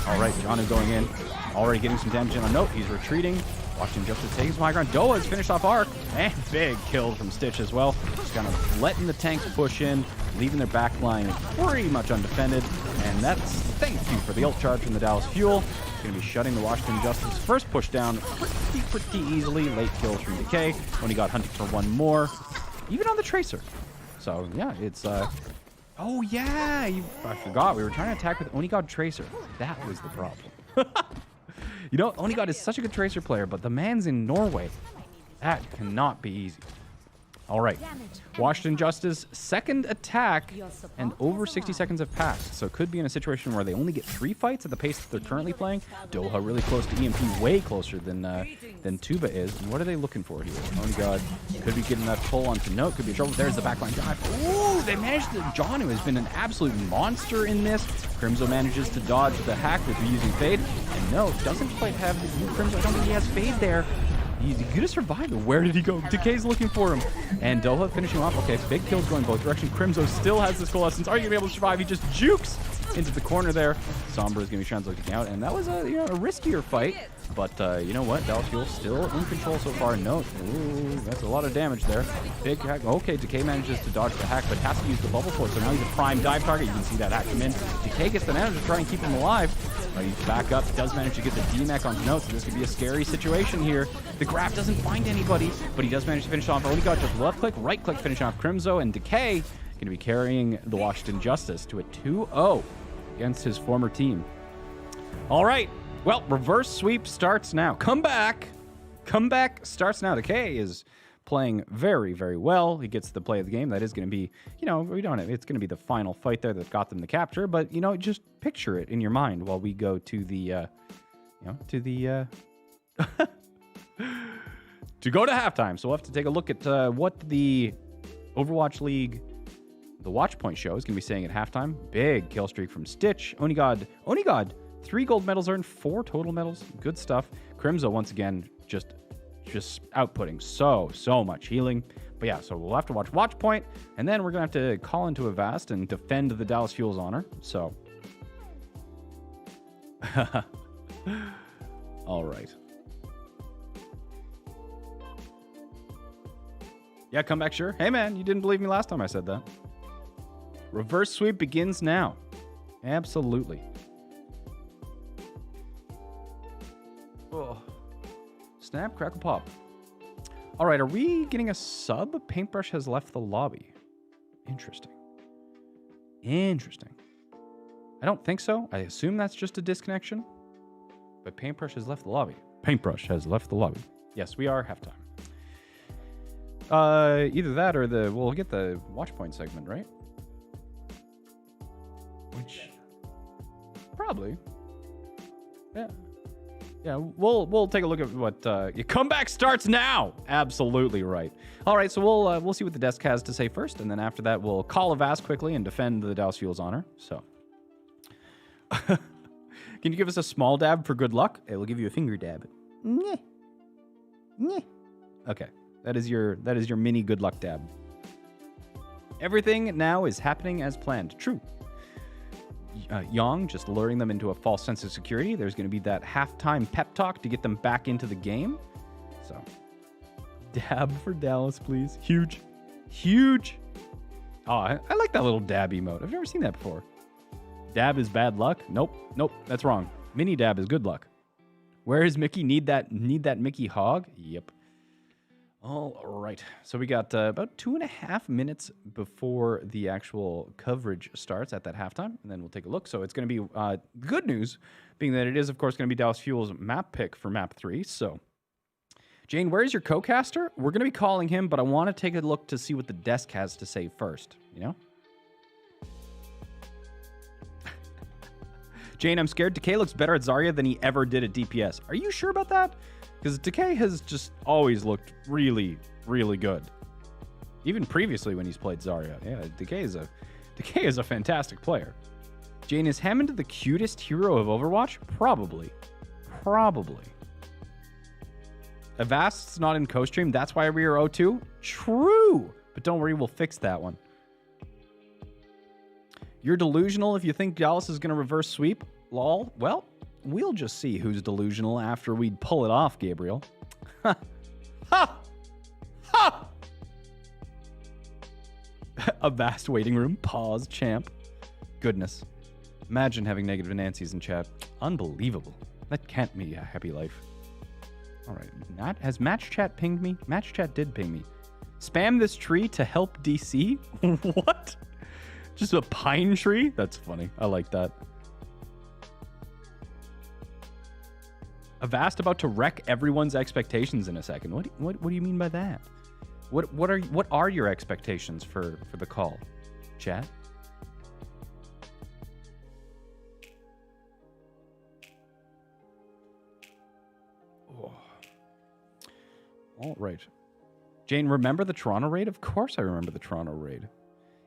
All right, Janu going in. Already getting some damage in on note. He's retreating. Washington Justice taking some high ground. Doha's finished off arc. And big kill from Stitch as well. Just kind of letting the tanks push in, leaving their back line pretty much undefended. And that's thank you for the ult charge from the Dallas Fuel. It's going to be shutting the Washington Justice first push down pretty easily. Late kills from Decay. When he got hunted for one more. Even on the Tracer. So, yeah, it's... Oh, yeah! I forgot. We were trying to attack with Onigod Tracer. That was the problem. You know, Onigod is such a good Tracer player, but the man's in Norway. That cannot be easy. All right. Washington Justice, second attack, and over 60 seconds have passed. So it could be in a situation where they only get 3 fights at the pace that they're currently playing. Doha really close to EMP, way closer than Tuba is. And what are they looking for here? Onigod could be getting that pull onto Note. Could be trouble. There's the backline dive. Ooh, they managed to... Janu has been an absolute monster in this. Crimzo manages to dodge the hack with using Fade. And Note doesn't quite have the Crimzo. I don't think he has Fade there. He's gonna survive. Where did he go? Decay's looking for him. And Doha finishing off. Okay, big kills going both directions. Crimzo still has this Coalescence. Are you gonna be able to survive? He just jukes into the corner there. Sombra is gonna be translating out. And that was a riskier fight. But you know what? Dallas Fuel still in control so far. No, ooh, that's a lot of damage there. Big hack. Okay, Decay manages to dodge the hack, but has to use the bubble for it. So now he's a prime dive target. You can see that hack come in. Decay gets the manage to try and keep him alive. He's back up. Does manage to get the D-Mech onto Note, so this could be a scary situation here. The grab doesn't find anybody, but he does manage to finish off. Onigod just left click, right click, finishing off Crimzo, and Decay going to be carrying the Washington Justice to a 2-0 against his former team. All right. Well, reverse sweep starts now. Comeback starts now. Decay is playing very, very well. He gets the play of the game. That is going to be, it's going to be the final fight there that got them the capture. But, just picture it in your mind while we go to the, to go to halftime. So we'll have to take a look at what the Overwatch League, the Watch Point show is going to be saying at halftime. Big kill streak from Stitch. Onigod, 3 gold medals earned, 4 total medals. Good stuff. Crimzo, once again, just outputting so much healing. But yeah, so we'll have to watch Point, and then we're going to have to call into a Vast and defend the Dallas Fuel's honor. So. All right. Yeah, come back, sure. Hey, man, you didn't believe me last time I said that. Reverse sweep begins now. Absolutely. Oh. Snap, crackle, pop. All right, are we getting a sub? Paintbrush has left the lobby. Interesting. I don't think so. I assume that's just a disconnection. But Paintbrush has left the lobby. Yes, we are halftime. Either that or we'll get the Watch Point segment, right? Which probably. Yeah, we'll take a look at what your comeback starts now. Absolutely right. All right, so we'll see what the desk has to say first, and then after that we'll call a Vast quickly and defend the Dallas Fuel's honor. So, can you give us a small dab for good luck? It will give you a finger dab. Nyeh. Okay, that is your mini good luck dab. Everything now is happening as planned. True. Yang just luring them into a false sense of security. There's going to be that halftime pep talk to get them back into the game. So, dab for Dallas, please. Huge. Huge. Oh, I like that little dab emote. I've never seen that before. Dab is bad luck? Nope. Nope. That's wrong. Mini dab is good luck. Where is Mickey? Need that Mickey hog? Yep. All right. So we got about 2.5 minutes before the actual coverage starts at that halftime, and then we'll take a look. So it's going to be good news, being that it is, of course, going to be Dallas Fuel's map pick for map 3. So, Jayne, where is your co-caster? We're going to be calling him, but I want to take a look to see what the desk has to say first, you know? Jayne, I'm scared Decay looks better at Zarya than he ever did at DPS. Are you sure about that? Because Decay has just always looked really, really good. Even previously when he's played Zarya. Yeah, Decay is a fantastic player. Jayne, is Hammond the cutest hero of Overwatch? Probably. Probably. Avast's not in co-stream, that's why we are 0-2? True! But don't worry, we'll fix that one. You're delusional if you think Dallas is going to reverse sweep? Lol. Well, we'll just see who's delusional after we pull it off, Gabriel. Ha! Ha! Ha! A vast waiting room. Pause, champ. Goodness. Imagine having negative Nancy's in chat. Unbelievable. That can't be a happy life. All right. Has Match Chat pinged me? Match Chat did ping me. Spam this tree to help DC? What? Just a pine tree? That's funny. I like that. Avast about to wreck everyone's expectations in a second. What do you mean by that? What are your expectations for the call, chat? Oh. All right. Jayne, remember the Toronto raid? Of course I remember the Toronto raid.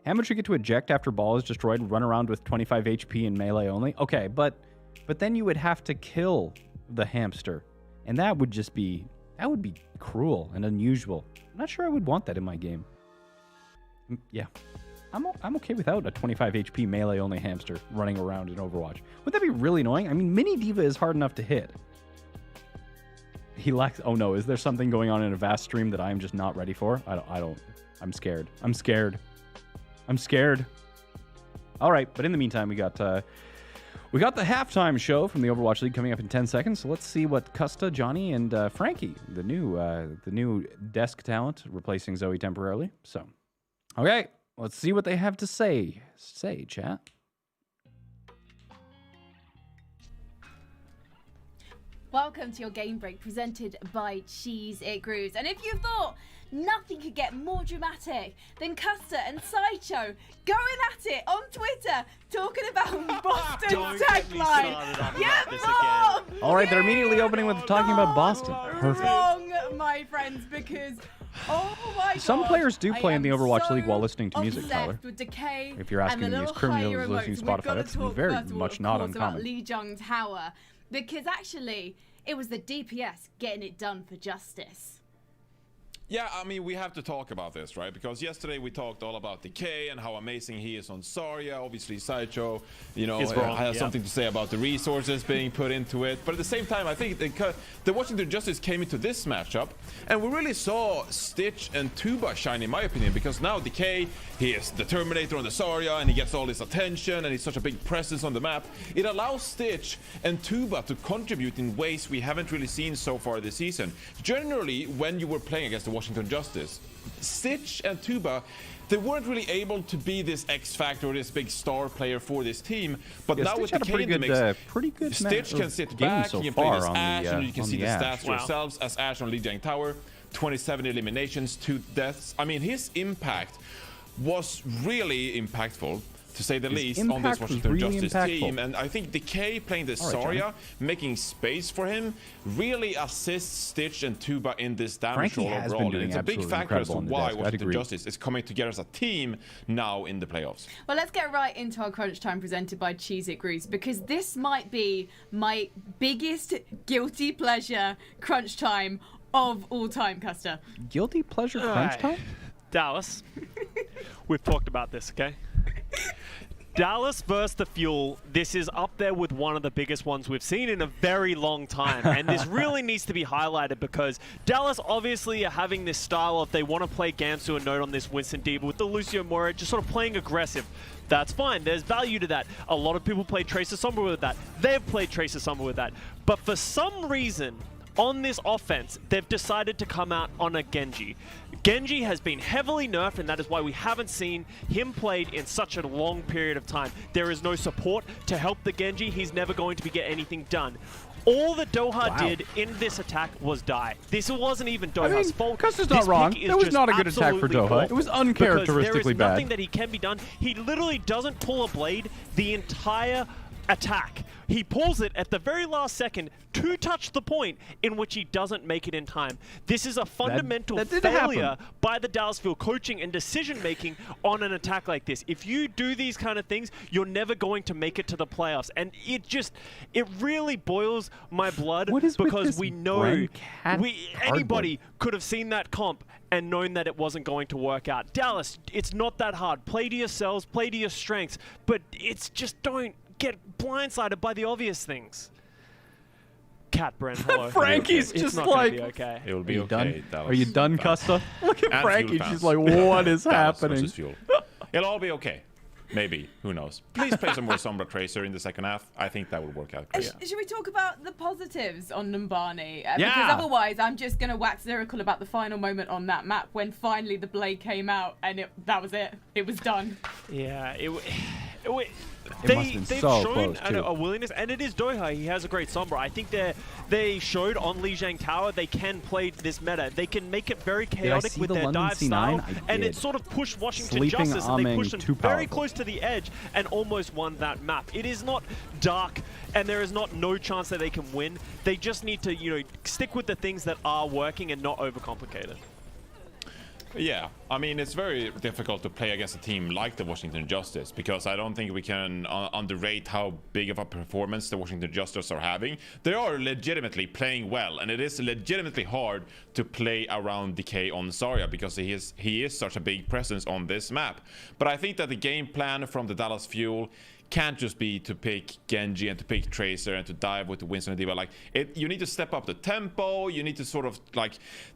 How much you get to eject after ball is destroyed, run around with 25 HP in melee only? Okay, but then you would have to kill the hamster. And that would be cruel and unusual. I'm not sure I would want that in my game. Yeah. I'm okay without a 25 HP melee only hamster running around in Overwatch. Would that be really annoying? I mean, Mini D.Va is hard enough to hit. He lacks... Oh no, is there something going on in a vast stream that I'm just not ready for? I'm scared. I'm scared. I'm scared. All right, but in the meantime, we got the halftime show from the Overwatch League coming up in 10 seconds. So let's see what Custa, Johnny, and Frankie, the new desk talent, replacing Zoe temporarily. So, okay, let's see what they have to say. Say, chat. Welcome to your game break presented by Cheese It Grooves. And if you thought nothing could get more dramatic than Custer and Sideshow going at it on Twitter, talking about Boston's tagline. Yeah, Bob! All right, they're immediately opening with talking about Boston. Perfect. Wrong, my friends, because oh my God. Some players do play in the Overwatch League while listening to music, obsessed Tyler. with Decay If you're asking and the me, little as criminals higher listening to emotes. We've Spotify, got to that's talk, very first of all, much of not course, uncommon. about Lee Jung Tower, because actually it was the DPS getting it done for justice. Yeah, I mean, we have to talk about this, right? Because yesterday we talked all about Decay and how amazing he is on Zarya. Obviously, Sideshow, has something to say about the resources being put into it. But at the same time, I think the Washington Justice came into this matchup, and we really saw Stitch and Tuba shine, in my opinion, because now Decay, he is the Terminator on the Zarya, and he gets all this attention, and he's such a big presence on the map. It allows Stitch and Tuba to contribute in ways we haven't really seen so far this season. Generally, when you were playing against the Washington Justice, Stitch and Tuba, they weren't really able to be this X factor or this big star player for this team. But now with Decay in the mix, pretty good Stitch can sit back, he can play this Ashe, and you can see the stats yourselves as Ashe on Lijiang Tower. 27 eliminations, 2 deaths. I mean, his impact was really impactful, to say the least, on this Washington Justice team. And I think Decay playing the Zarya, making space for him, really assists Stitch and Tuba in this damage roll overall. And it's a big factor as to why Washington Justice is coming together as a team now in the playoffs. Well, let's get right into our crunch time presented by Cheese It Grooves, because this might be my biggest guilty pleasure crunch time of all time, Custer? Guilty pleasure crunch time? Dallas. We've talked about this, okay? Dallas versus the Fuel, this is up there with one of the biggest ones we've seen in a very long time. And this really needs to be highlighted because Dallas obviously are having this style of they want to play Gamsu and Note on this Winston Diva with the Lucio Moira just sort of playing aggressive. That's fine. There's value to that. A lot of people play Tracer Sombra with that. They've played Tracer Sombra with that. But for some reason, on this offense, they've decided to come out on a Genji. Genji has been heavily nerfed, and that is why we haven't seen him played in such a long period of time. There is no support to help the Genji. He's never going to get anything done. All that Doha did in this attack was die. This wasn't even Doha's fault. Custer's not wrong. It was not a good attack for Doha. It was uncharacteristically bad. There is nothing that he can be done. He literally doesn't pull a blade the entire attack. He pulls it at the very last second to touch the point in which he doesn't make it in time. This is a fundamental failure by the Dallas Fuel coaching and decision-making on an attack like this. If you do these kind of things, you're never going to make it to the playoffs. And it really boils my blood because we know anybody could have seen that comp and known that it wasn't going to work out. Dallas, it's not that hard. Play to yourselves, play to your strengths, but it's just don't get blindsided by the obvious things. Cat Brent, hello. Frankie's just like, okay. It will be okay. Are you done, Custa? Look at And Frankie. Fuel She's fans. like, what is Dallas happening? versus Fuel. It'll all be okay. Maybe. Who knows? Please play some more Sombra Tracer in the second half. I think that would work out great. Should we talk about the positives on Numbani? Yeah. Because otherwise, I'm just going to wax lyrical about the final moment on that map when finally the blade came out and that was it. It was done. Yeah, They've shown a willingness, and it is Doha. He has a great Sombra. I think they showed on Lijiang Tower they can play this meta. They can make it very chaotic with their dive style, and it sort of pushed Washington Justice, and they pushed them very close to the edge and almost won that map. It is not dark, and there is no chance that they can win. They just need to, stick with the things that are working and not overcomplicate it. Yeah, I mean, it's very difficult to play against a team like the Washington Justice because I don't think we can underrate how big of a performance the Washington Justice are having. They are legitimately playing well, and it is legitimately hard to play around Decay on Zarya because he is such a big presence on this map. But I think that the game plan from the Dallas Fuel can't just be to pick Genji and to pick Tracer and to dive with the Winston and Diva. You need to step up the tempo. You need to sort of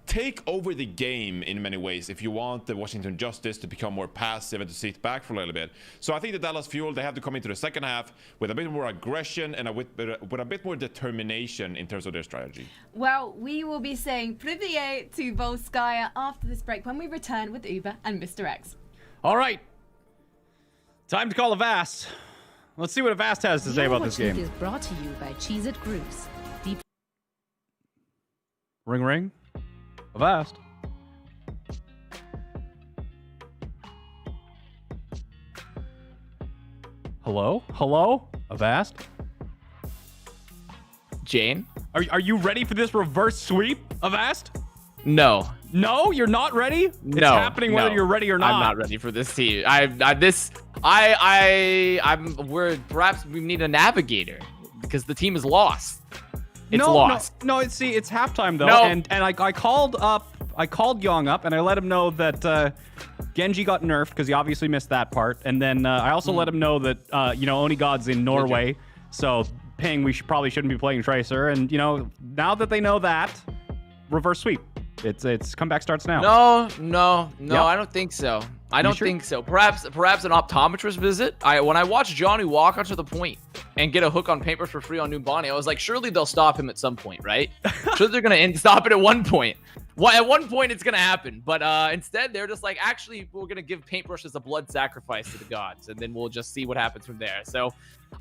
take over the game in many ways if you want the Washington Justice to become more passive and to sit back for a little bit. So I think the Dallas Fuel, they have to come into the second half with a bit more aggression and with a bit more determination in terms of their strategy. Well, we will be saying Privyet to Volskaya after this break when we return with Uber and Mr. X. All right. Time to call Avast. Let's see what Avast has to say about this game. Is brought to you by Cheez-It Grooves. Ring, ring. Avast. Hello? Hello? Avast? Jayne? Are you ready for this reverse sweep, Avast? No. No? You're not ready? It's No, happening whether you're ready or not. I'm not ready for this team. Perhaps we need a navigator because the team is lost. It's lost. No, it's halftime though, No. and I called Young up and I let him know that Genji got nerfed because he obviously missed that part, and then I also let him know that Oni God's in Norway, so Ping we probably shouldn't be playing Tracer, and now that they know that, reverse sweep. It's comeback starts now. No, Yep. I don't think so. I don't sure? think so. Perhaps an optometrist visit. When I watched Johnny walk onto the point and get a hook on paper for free on Numbani, I was like, surely they'll stop him at some point, right? Surely they're gonna stop it at one point. At one point it's gonna happen, but instead they're just like, actually, we're gonna give paintbrushes a blood sacrifice to the gods, and then we'll just see what happens from there. So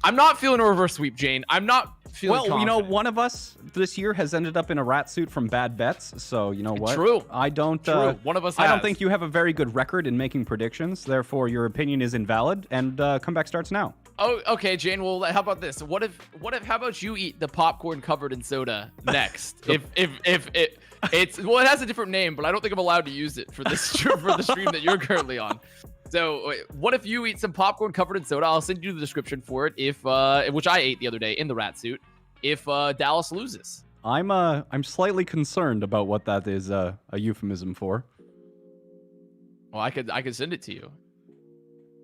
I'm not feeling a reverse sweep, Jayne. I'm not feeling confident. One of us this year has ended up in a rat suit from bad bets, so you know what? True. I don't. True. One of us I don't has. think you have a very good record in making predictions. Therefore, your opinion is invalid, and comeback starts now. Oh, okay, Jayne. Well, how about this? What if? How about you eat the popcorn covered in soda next? It has a different name, but I don't think I'm allowed to use it for this for the stream that you're currently on. So, what if you eat some popcorn covered in soda? I'll send you the description for it. Which I ate the other day in the rat suit. If Dallas loses. I'm slightly concerned about what that is a euphemism for. Well, I could send it to you.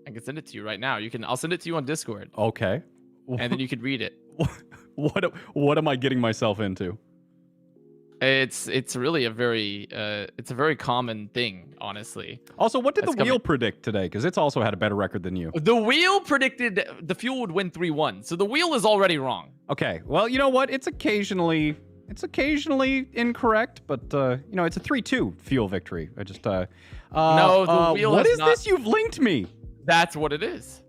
I can send it to you right now. I'll send it to you on Discord. Okay. And then you could read it. What am I getting myself into? It's really a very common thing, honestly. Also, what did the wheel predict today? Because it's also had a better record than you. The wheel predicted the Fuel would win 3-1, so the wheel is already wrong. Okay, well, you know what? It's occasionally incorrect, but you know, it's a 3-2 Fuel victory. I just no, the wheel. What is this you've linked me? That's what it is.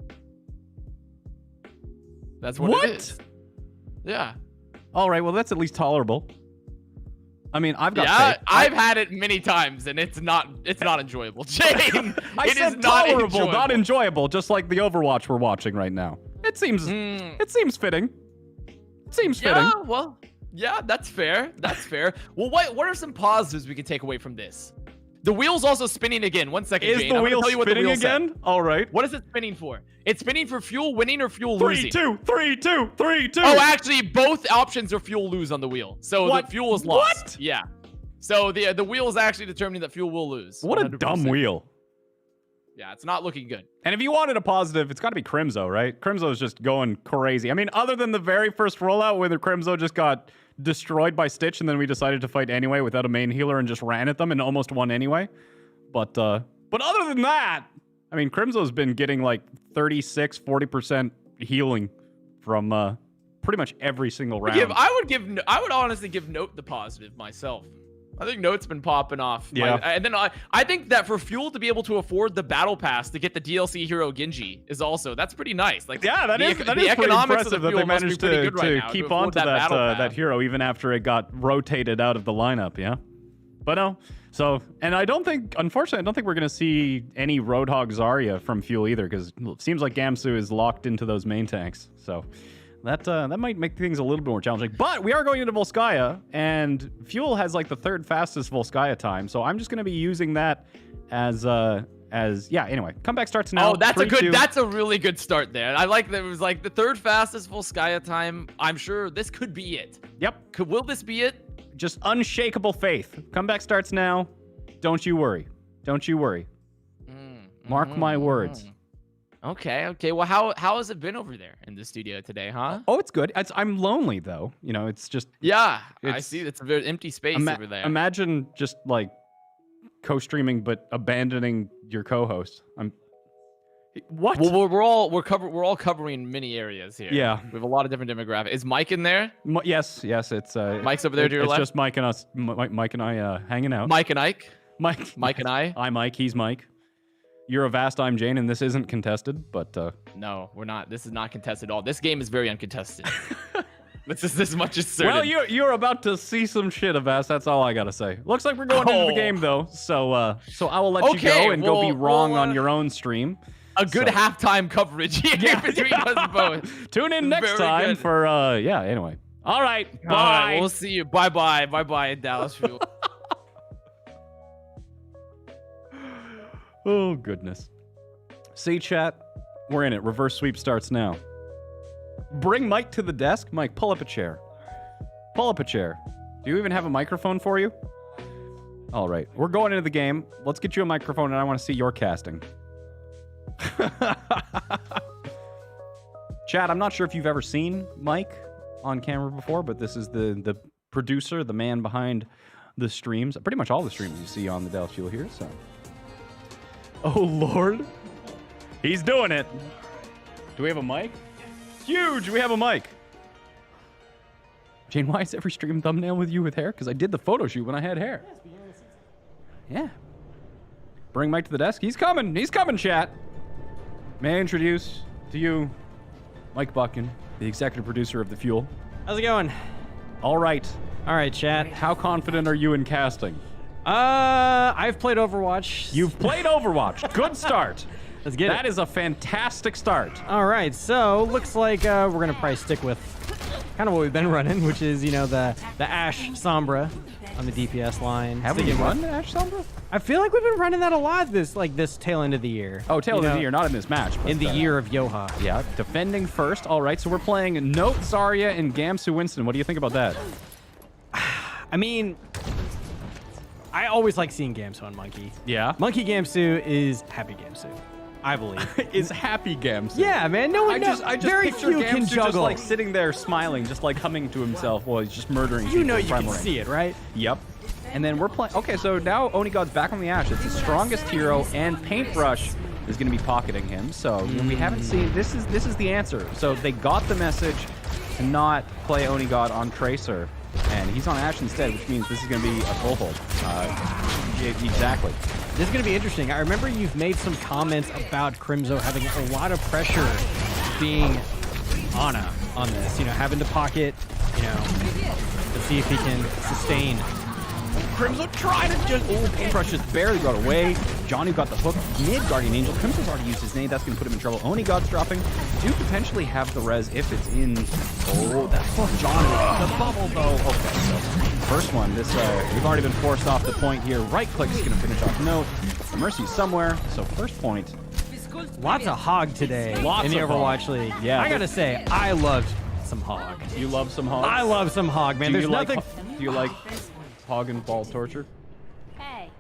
That's what it is. Yeah. All right, well, that's at least tolerable. I mean, I've got faith. I've had it many times, and it's not enjoyable. Jayne, it is tolerable, not enjoyable, just like the Overwatch we're watching right now. It seems fitting. It seems fitting. Well, yeah, that's fair. That's fair. Well, what are some positives we can take away from this? The wheel's also spinning again. 1 second, Is Jayne. the wheel spinning again? All right. What is it spinning for? It's spinning for Fuel winning or Fuel losing. 3-2, 3-2, 3-2. Oh, actually, both options are Fuel lose on the wheel. So the Fuel is lost. What? Yeah. So the wheel is actually determining that Fuel will lose. What 100%. A dumb wheel. Yeah, it's not looking good. And if you wanted a positive, it's got to be Crimzo, right? Crimzo's just going crazy. I mean, other than the very first rollout where the Crimzo just got destroyed by Stitch and then we decided to fight anyway without a main healer and just ran at them and almost won anyway. But other than that, I mean, Crimzo's been getting like 36, 40% healing from pretty much every single round. I would honestly give Note the positive myself. I think Note's been popping off. Yeah. And then I think that for Fuel to be able to afford the battle pass to get the DLC hero Genji is also, that's pretty nice. Like, yeah, that is pretty impressive that they managed to keep on to that hero even after it got rotated out of the lineup. Yeah. But no. So, and unfortunately, I don't think we're going to see any Roadhog Zarya from Fuel either, because it seems like Gamsu is locked into those main tanks. So that might make things a little bit more challenging. But we are going into Volskaya, and Fuel has like the 3rd fastest Volskaya time. So I'm just going to be using that as anyway. Comeback starts now. Oh, that's a really good start there. I like that it was like the 3rd fastest Volskaya time. I'm sure this could be it. Yep. Will this be it? Just unshakable faith. Comeback starts now. Don't you worry. Don't you worry. Mark my words. Okay. Well, how has it been over there in the studio today, huh? Oh, it's good. I'm lonely though. You know, it's just. Yeah, I see. It's a very empty space over there. Imagine just like co-streaming but abandoning your co-host. What? Well, we're all covering many areas here. Yeah, we have a lot of different demographics. Is Mike in there? Yes. It's Mike's over there to your left. It's just Mike and us. Mike and I hanging out. Mike and Ike. Mike and I. I'm Mike. He's Mike. You're Avast. I'm Jayne, and this isn't contested. But no, we're not. This is not contested at all. This game is very uncontested. This much is certain. Well, you're about to see some shit, Avast. That's all I gotta say. Looks like we're going into the game though. So I will let you go and go be wrong on your own stream. A good halftime coverage here between us both. Tune in next time for anyway. All right. Bye. All right, we'll see you. Bye, Dallas Fuel. Oh goodness. See, chat, we're in it. Reverse sweep starts now. Bring Mike to the desk. Mike, pull up a chair. Pull up a chair. Do you even have a microphone for you? All right, we're going into the game. Let's get you a microphone, and I want to see your casting. Chad, I'm not sure if you've ever seen Mike on camera before, but this is the producer, the man behind the streams. Pretty much all the streams you see on the Dallas Fuel here, so. Oh, Lord. He's doing it. Do we have a mic? Huge, we have a mic. Jayne, why is every stream thumbnail with you with hair? Because I did the photo shoot when I had hair. Yeah. Bring Mike to the desk. He's coming, chat. May I introduce to you Mike Buckin, the executive producer of The Fuel. How's it going? All right, chat. How confident are you in casting? I've played Overwatch. You've played Overwatch. Good start. Let's get it. That is a fantastic start. All right, so looks like we're gonna probably stick with kind of what we've been running, which is the Ashe Sombra on the DPS line. Have we run the Ashe Sombra? I feel like we've been running that a lot this tail end of the year. Oh, tail end of the year, not in this match. But in the year of Yoha. Yeah, defending first. All right, so we're playing Note, Zarya, and Gamsu Winston. What do you think about that? I mean, I always like seeing Gamsu on Monkey. Yeah. Monkey Gamsu is happy Gamsu, I believe. Is happy Gamsu. Yeah, man. No one knows. I just very picture few Gamsu can juggle. just like sitting there smiling, just like humming to himself while he's just murdering people. You know in you Primal can Range. see it, right? Yep. And then we're playing. Okay, so now Onigod's back on the Ashe. It's his strongest hero, and Paintbrush is going to be pocketing him. So you know, we haven't seen. This is the answer. So they got the message to not play Onigod on Tracer, and he's on Ashe instead, which means this is going to be a full hold. Exactly. This is going to be interesting. I remember you've made some comments about Crimzo having a lot of pressure being Ana on this. You know, having to pocket, you know, to see if he can sustain. Crimzo tried to just... Oh, Paintbrush just barely got away. Johnny got the hook. Mid Guardian Angel. Crimzo's already used his nade. That's going to put him in trouble. Onigod's dropping. Do potentially have the res if it's in... Oh, that hook. Johnny. The bubble, though. Okay, so first one. This, we've already been forced off the point here. Right click is going to finish off Note. Mercy's somewhere. So first point. Lots of Hog today Lots in the of Overwatch Hog. League. Yeah. I got to say, I loved some Hog. You love some Hog? I love some Hog, man. There's nothing... Do you like Hog and ball torture?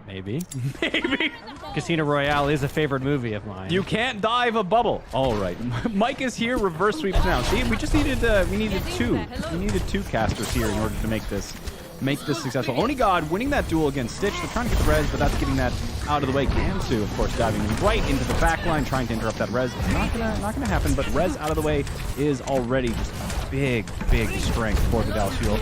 Maybe. Maybe. Casino Royale is a favorite movie of mine. You can't dive a bubble. All right. Mike is here. Reverse sweeps now. See, we just needed two. We needed two casters here in order to make this successful. Onigod winning that duel against Stitch. They're trying to get the res, but that's getting that out of the way. Gamsu, of course, diving right into the back line, trying to interrupt that res. Not gonna happen, but res out of the way is already just a big strength for the Dallas Fuel.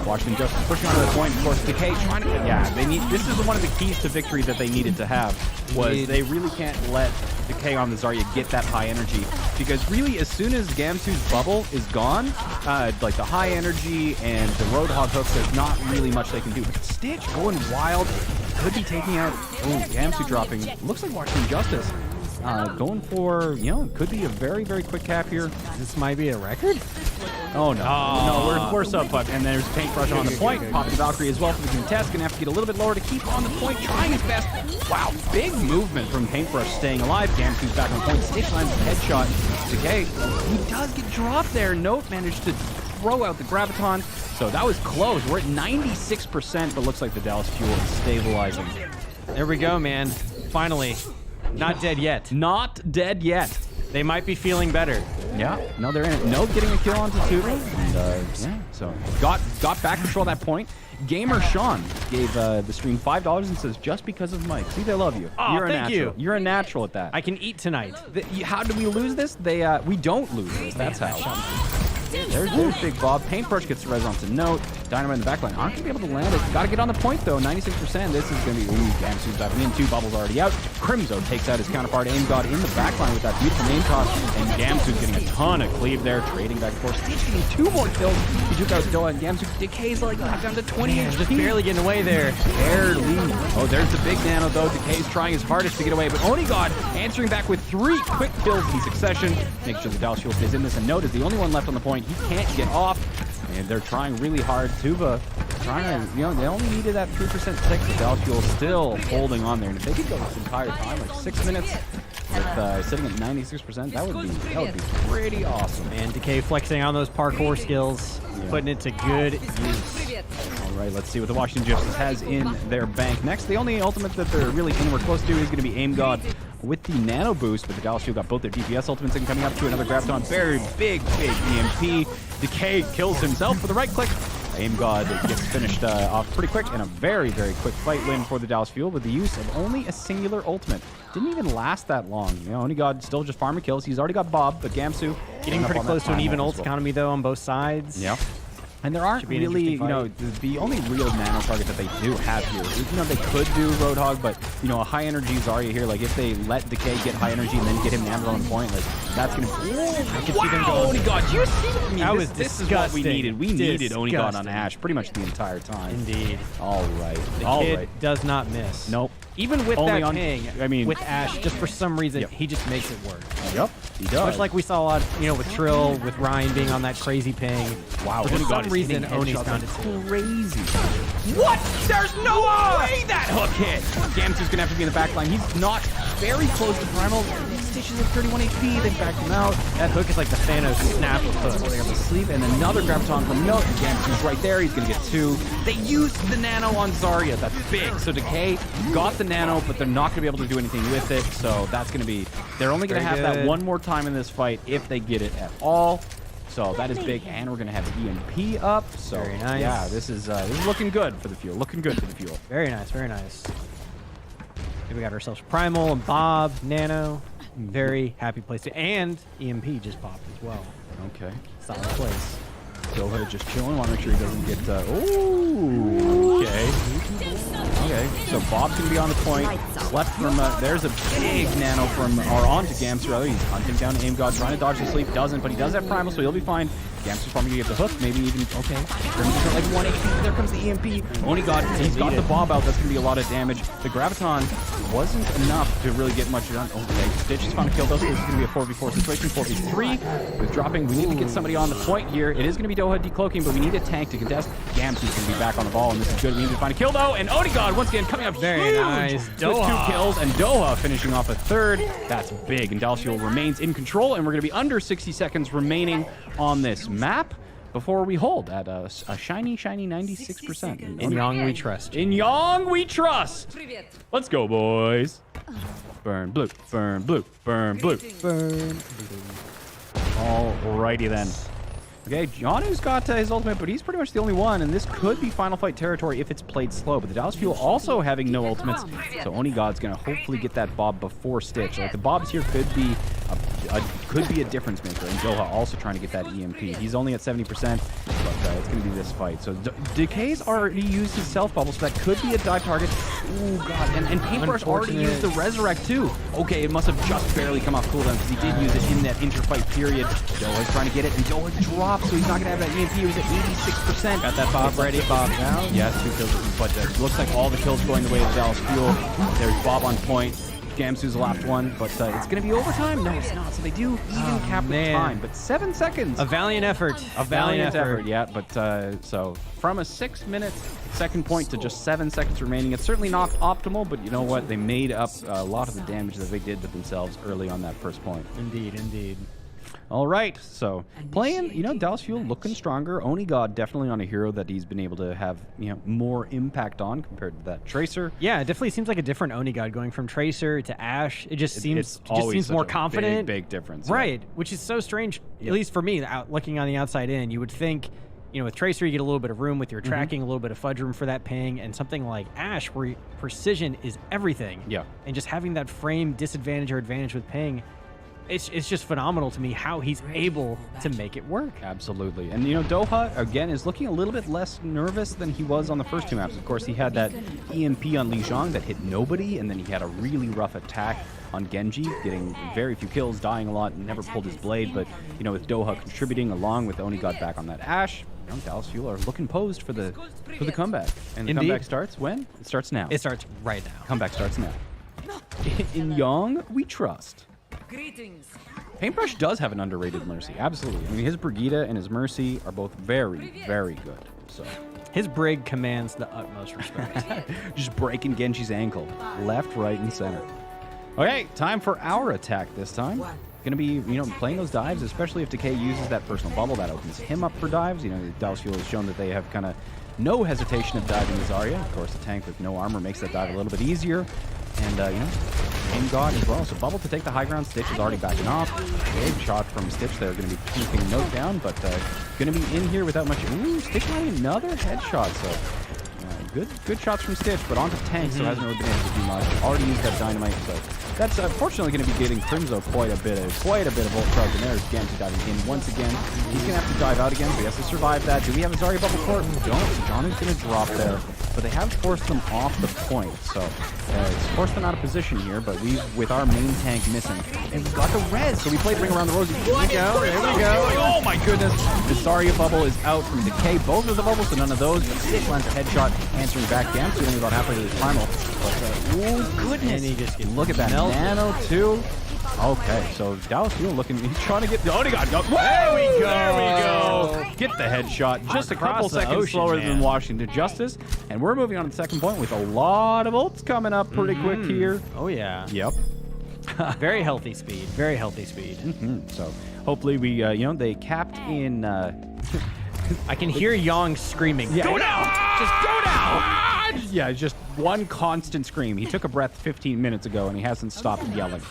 Washington Justice pushing onto the point. Of course, Decay trying to... Yeah, this is one of the keys to victory that they needed to have, was they really can't let Decay on the Zarya get that high energy, because really as soon as Gamsu's bubble is gone, like the high energy and the Roadhog hook, there's not really much they can do. But Stitch going wild, could be taking out... Oh, Gamsu dropping. Looks like Washington Justice going for, you know, could be a very quick cap here. This might be a record? Oh, no. No, we're sub-5. And there's Paintbrush on the point. Popping the Valkyrie as well for the contest. Gonna have to get a little bit lower to keep on the point. Trying his best. Wow, big movement from Paintbrush staying alive. Gamsu's back on the point. Stitch lands a headshot. Decay, he does get dropped there. Note managed to throw out the Graviton. So that was close. We're at 96%, but looks like the Dallas Fuel is stabilizing. There we go, man. Finally. Not dead yet. Not dead yet. They might be feeling better. Yeah, no, they're in it. No, getting a kill onto Tuba. And, yeah, so got back control at that point. Gamer Sean gave the stream $5 and says, just because of Mike. See, they love you. Oh, You're a thank natural. you. You're a natural at that. I can eat tonight. How do we lose this? We don't lose this. That's how. There's Big Bob. Paintbrush gets the res onto Note. Dynamite in the backline. Aren't going to be able to land it. Got to get on the point, though. 96%. This is going to be... Ooh, Gamsu's diving in. 2 bubbles already out. Crimzo takes out his counterpart, Aimgod, in the backline with that beautiful name toss. And Gamsu's getting a ton of cleave there, trading back and forth. Stitch getting 2 more kills. He took out Stola, and Gamsu decays like back down to 20 HP. Just barely getting away there. Barely. Oh, there's the big nano, though. Decay's trying his hardest to get away, but Onigod answering back with 3 quick kills in succession. Make sure the Dallas Fuel stays in this, and Note is the only one left on the point. He can't get off, and they're trying really hard. Tuba trying to, they only needed that 3% tick. The Dallas Fuel still holding on there, and if they could go this entire time, like 6 minutes, with sitting at 96%, that would be pretty awesome. Man, Decay flexing on those parkour skills, putting it to good use. All right, let's see what the Washington Justice has in their bank. Next, the only ultimate that they're really anywhere close to is going to be Aimgod with the nano boost, but the Dallas Fuel got both their DPS ultimates and coming up to another Graviton. Very big EMP. Decay kills himself with the right click. Aimgod gets finished off pretty quick, and a very quick fight win for the Dallas Fuel with the use of only a singular ultimate. Didn't even last that long. Onigod still just farming kills. He's already got Bob, but Gamsu getting pretty close to an even ult economy, though, on both sides. Yeah. And there aren't really, the only real nano target that they do have here is, they could do Roadhog, but, a high energy Zarya here, like, if they let Decay get high energy and then get him nanoed on point, like, that's going to... I could see them going... Onigod, you see that was this is what we needed. We needed Onigod on Ashe pretty much the entire time. Indeed. All right. The kid does not miss. Nope. Even with only that ping, with Ashe, just for some reason, he just makes it work. Yep, he does. Much like we saw a lot, with Trill, with Ryan being on that crazy ping. Wow, for some reason, Oni's found it crazy. What? There's no way that hook hit. Gamsu's gonna have to be in the back line. He's not very close to Primal. Stitch is at 31 HP. They backed him out. That hook is like the Thanos snap of hook. They have to sleep, and another Graviton from Milk. Again, he's right there. He's going to get 2. They used the Nano on Zarya. That's big. So Decay got the Nano, but they're not going to be able to do anything with it. So that's going to be... They're only going to have that one more time in this fight if they get it at all. So that is big, and we're going to have EMP up. So, very nice. Yeah, this is looking good for the Fuel. Looking good for the Fuel. Very nice, very nice. We got ourselves Primal and Bob, Nano. Very happy place to... And EMP just popped as well. Okay. Solid place. Doha just chilling. Want to make sure he doesn't get... Ooh, okay. Okay, so Bob's going to be on the point. Left from... there's a big Nano from... Or onto Gamsu, rather. He's hunting down Aim God, trying to dodge the sleep. Doesn't, but he does have Primal, so he'll be fine. Gamsu's probably going to get the hook. Maybe even... Okay. Grim's got like 1 HP. There comes the EMP. Only God. He's got the Bob out. That's going to be a lot of damage. The Graviton wasn't enough to really get much done. Okay, Stitch is trying to kill those. This is going to be a 4v4 situation. 4v3 with dropping. We need to get somebody on the point here. It is going to be Doha decloaking, but we need a tank to contest. Gamsu's going to be back on the ball, and this is good. We need to find a kill, though. And Onigod, once again, coming up very nice. With 2 kills, and Doha finishing off a 3rd. That's big, and Dalciel remains in control, and we're going to be under 60 seconds remaining on this map before we hold at a shiny 96%. In Yong we trust. In Yong we trust. Let's go, boys. Burn blue, burn blue, burn blue. Burn blue. Alrighty then. Okay, Janu's got his ultimate, but he's pretty much the only one, and this could be Final Fight territory if it's played slow. But the Dallas Fuel also having no ultimates, so Onigod's going to hopefully get that Bob before Stitch. Like, the Bobs here could be a difference maker, and Doha also trying to get that EMP. He's only at 70%, but it's going to be this fight. So Decay's already used his self bubble, so that could be a dive target. Ooh, God, and Paintbrush already used the Resurrect, too. Okay, it must have just barely come off cooldown, because he did use it in that interfight period. Doha's trying to get it, and Doha dropped, so he's not going to have that EMP. He was at 86%. Got that Bob ready. Bob down. Yes, 2 kills, but it looks like all the kills going the way of Dallas Fuel. There's Bob on point. Gamsu's the last one, but it's going to be overtime. No, it's not. So they do even cap the time, but 7 seconds. A valiant effort. A valiant effort, yeah. But so from a 6-minute second point to just 7 seconds remaining, it's certainly not optimal, but you know what? They made up a lot of the damage that they did to themselves early on that first point. Indeed, indeed. All right, so playing, Dallas Fuel looking stronger. Onigod definitely on a hero that he's been able to have, more impact on compared to that Tracer. Yeah, it definitely seems like a different Onigod going from Tracer to Ashe. It just seems more confident. Big difference. Right, which is so strange, at least for me, looking on the outside in. You would think, with Tracer, you get a little bit of room with your tracking, a little bit of fudge room for that ping, and something like Ashe, where precision is everything. Yeah. And just having that frame disadvantage or advantage with ping, it's just phenomenal to me how he's able to make it work. Absolutely. And, Doha, again, is looking a little bit less nervous than he was on the first 2 maps. Of course, he had that EMP on Li Zhang that hit nobody, and then he had a really rough attack on Genji, getting very few kills, dying a lot, and never pulled his blade. But, with Doha contributing along with Onigod back on that Ashe, Dallas Fuel are looking posed for the comeback. And the comeback starts when? It starts now. It starts right now. Comeback starts now. In Yong, we trust. Greetings. Paintbrush does have an underrated Mercy, absolutely. I mean, his Brigida and his Mercy are both very, very good. So his Brig commands the utmost respect. Just breaking Genji's ankle, left, right, and center. Okay, time for our attack this time. Going to be, playing those dives, especially if Decay uses that personal bubble. That opens him up for dives. Dallas Fuel has shown that they have kind of no hesitation of diving Zarya. Of course, the tank with no armor makes that dive a little bit easier. And, Aim God as well. So Bubble to take the high ground. Stitch is already backing off. Big shot from Stitch. They're going to be keeping Note down, but going to be in here without much. Ooh, Stitch landing another headshot. So good shots from Stitch, but onto tank, so hasn't really been able to do much. Already used that dynamite, so that's unfortunately going to be getting Crimzo quite a bit of volt charge. And there's Genji diving in once again. He's going to have to dive out again, so he has to survive that. Do we have a Zarya bubble court? We don't. Johnny's going to drop there, but they have forced them off the point, so it's forced them out of position here. But with our main tank missing, and we've got the res, so we played Ring Around the Rosy. There we go. Oh my goodness! The Zarya bubble is out from Decay. Both of the bubbles, so none of those. Stitch lands a headshot, answering back. Gamsu only about halfway to his primal. But, oh goodness! And he just gets look at that Nano too. Okay, so Dallas Fuel looking. He's trying to get. Oh, he got. There we go. There we go. Get the headshot. Just a couple seconds slower than Washington Justice, and we're moving on to the second point with a lot of ults coming up pretty quick here. Oh yeah. Yep. Very healthy speed. Very healthy speed. So hopefully we, they capped in. I can hear Yong screaming. Yeah. Go now! Just go now! Yeah, just one constant scream. He took a breath 15 minutes ago, and he hasn't stopped yelling.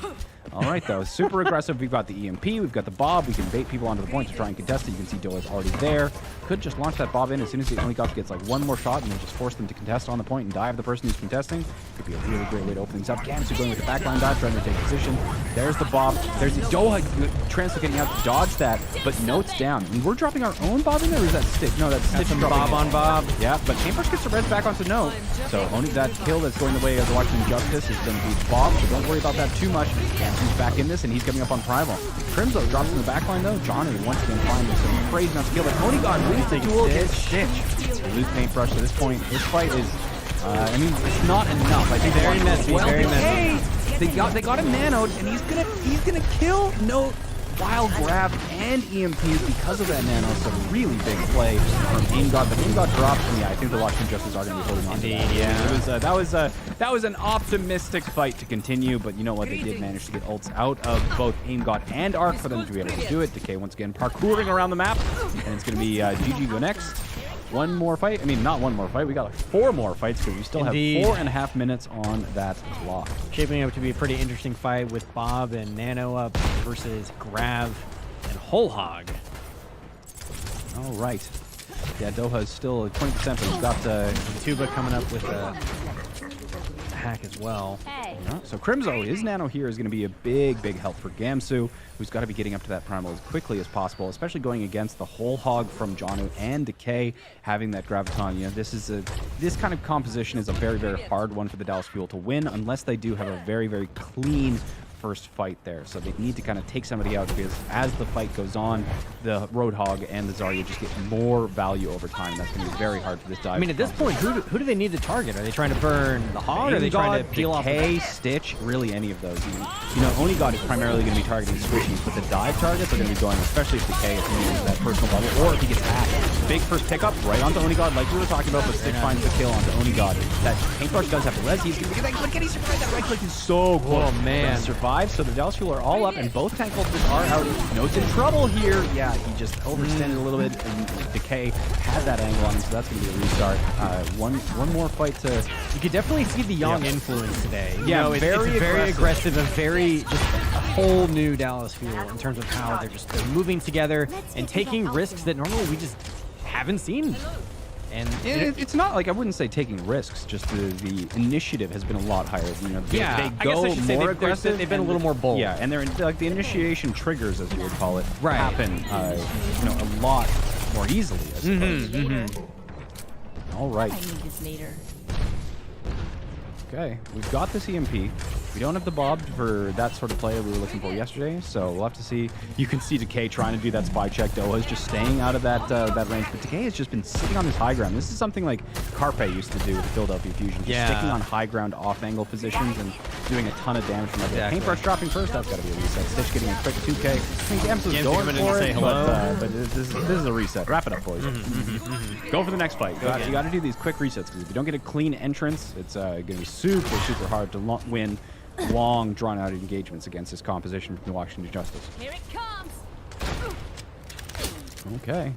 All right, though. Super aggressive. We've got the EMP. We've got the Bob. We can bait people onto the point to try and contest it. You can see Doa's already there. Could just launch that Bob in as soon as the Onigashima gets like one more shot and then just force them to contest on the point and dive the person who's contesting. Could be a really great way to open things up. Gamsu going with the backline dive, trying to take position. There's the Bob. There's the Doha translocating out to dodge that, but Note's down. And we're dropping our own Bob in there, or is that Stitch? No, that's Stitch. Some Bob on Bob. Yeah, but Paintbrush gets the res back onto Note. So only that kill that's going the way of the Washington Justice is going to be Bob, so don't worry about that too much. Gamsu's back in this, and he's coming up on Primal. Crimzo drops in the backline, though. Johnny once again finding some crazy enough to kill, but Onigashima wins the duel against Stitch. They lose Paintbrush to this point. This fight is, it's not enough. I think very messy, very messy. Hey, they got him nanoed, and he's gonna kill Note while grab and EMPs because of that nano. So really big play from AimGod, but AimGod drops, and yeah, I think the Washington Justice are going to be holding on to that. Yeah, that was an optimistic fight to continue, but you know what? They did manage to get ults out of both AimGod and Arc for them to be able to do it. Decay once again parkouring around the map, and it's going to be GG go next. One more fight. I mean, not one more fight. We got like 4 more fights because we still have 4.5 minutes on that clock. Shaping up to be a pretty interesting fight with Bob and Nano up versus Grav and Whole Hog. All right. Yeah, Doha's still at 20%, but he's got Tuba coming up with a hack as well. Yeah, so Crimzo, his nano here is going to be a big, big help for Gamsu, who's got to be getting up to that primal as quickly as possible, especially going against the Whole Hog from Janu and Decay, having that Graviton. You know, this kind of composition is a very, very hard one for the Dallas Fuel to win, unless they do have a very, very clean first fight there. So they need to kind of take somebody out, because as the fight goes on, the Roadhog and the Zarya just get more value over time. That's going to be very hard for this dive. I mean, at this point, who do they need to target? Are they trying to burn the Hog? Or are they trying to peel off Decay, Stitch, really any of those. You know, Onigashima is primarily going to be targeting Squishies, but the dive targets are going to be going, especially if Decay is going to use that personal bubble, or if he gets hacked. Big first pickup right onto Onigashima, like we were talking about, but Stitch finds the kill onto Onigashima. That Paintbrush does have the res. He's going to get that. Look at he survived that right click. He's so close. Oh, man. Survived, so the Dallas Fuel are all up, and both tank ultimates are out. Note's in trouble here. Yeah, he just overextended a little bit, and Decay had that angle on him, so that's going to be a restart. One more fight to... You could definitely see the Young influence today. Yeah, it's very aggressive, a very just a whole new Dallas Fuel in terms of how they're moving together and taking risks that normally we just haven't seen. And it's not like, I wouldn't say taking risks, just the initiative has been a lot higher. You know, they go more aggressive. They've been a little more bold. Yeah, and they're like the initiation triggers, as you would call it, happen a lot more easily, I suppose. All right. I need this later. Okay, we've got this EMP. We don't have the Bob for that sort of play we were looking for yesterday, so we'll have to see. You can see Decay trying to do that spy check. Doha's just staying out of that range, but Decay has just been sitting on his high ground. This is something like Carpe used to do with Philadelphia Fusion, just sticking on high ground off-angle positions and doing a ton of damage from that. Paintbrush dropping first, that's got to be a reset. Stitch getting a quick 2K. I think Gamsu's going for it, but this is a reset. Wrap it up, boys. Go for the next fight. You got to do these quick resets, because if you don't get a clean entrance, it's going to be super, super hard to win long, drawn-out engagements against this composition from the Washington Justice. Here it comes. Okay.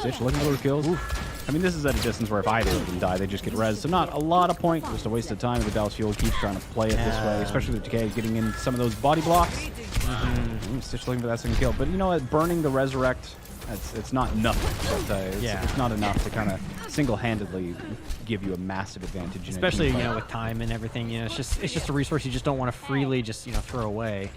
Stitch looking for those kills. I mean, this is at a distance where if either of them die, they just get res. So not a lot of point, just a waste of time. The Dallas Fuel keeps trying to play it this way, especially with Decay getting in some of those body blocks. Stitch looking for that second kill. But you know what? Burning the Resurrect, it's not nothing. But, it's not enough to kind of single-handedly give you a massive advantage. Especially, with time and everything. It's just a resource you just don't want to freely just, throw away.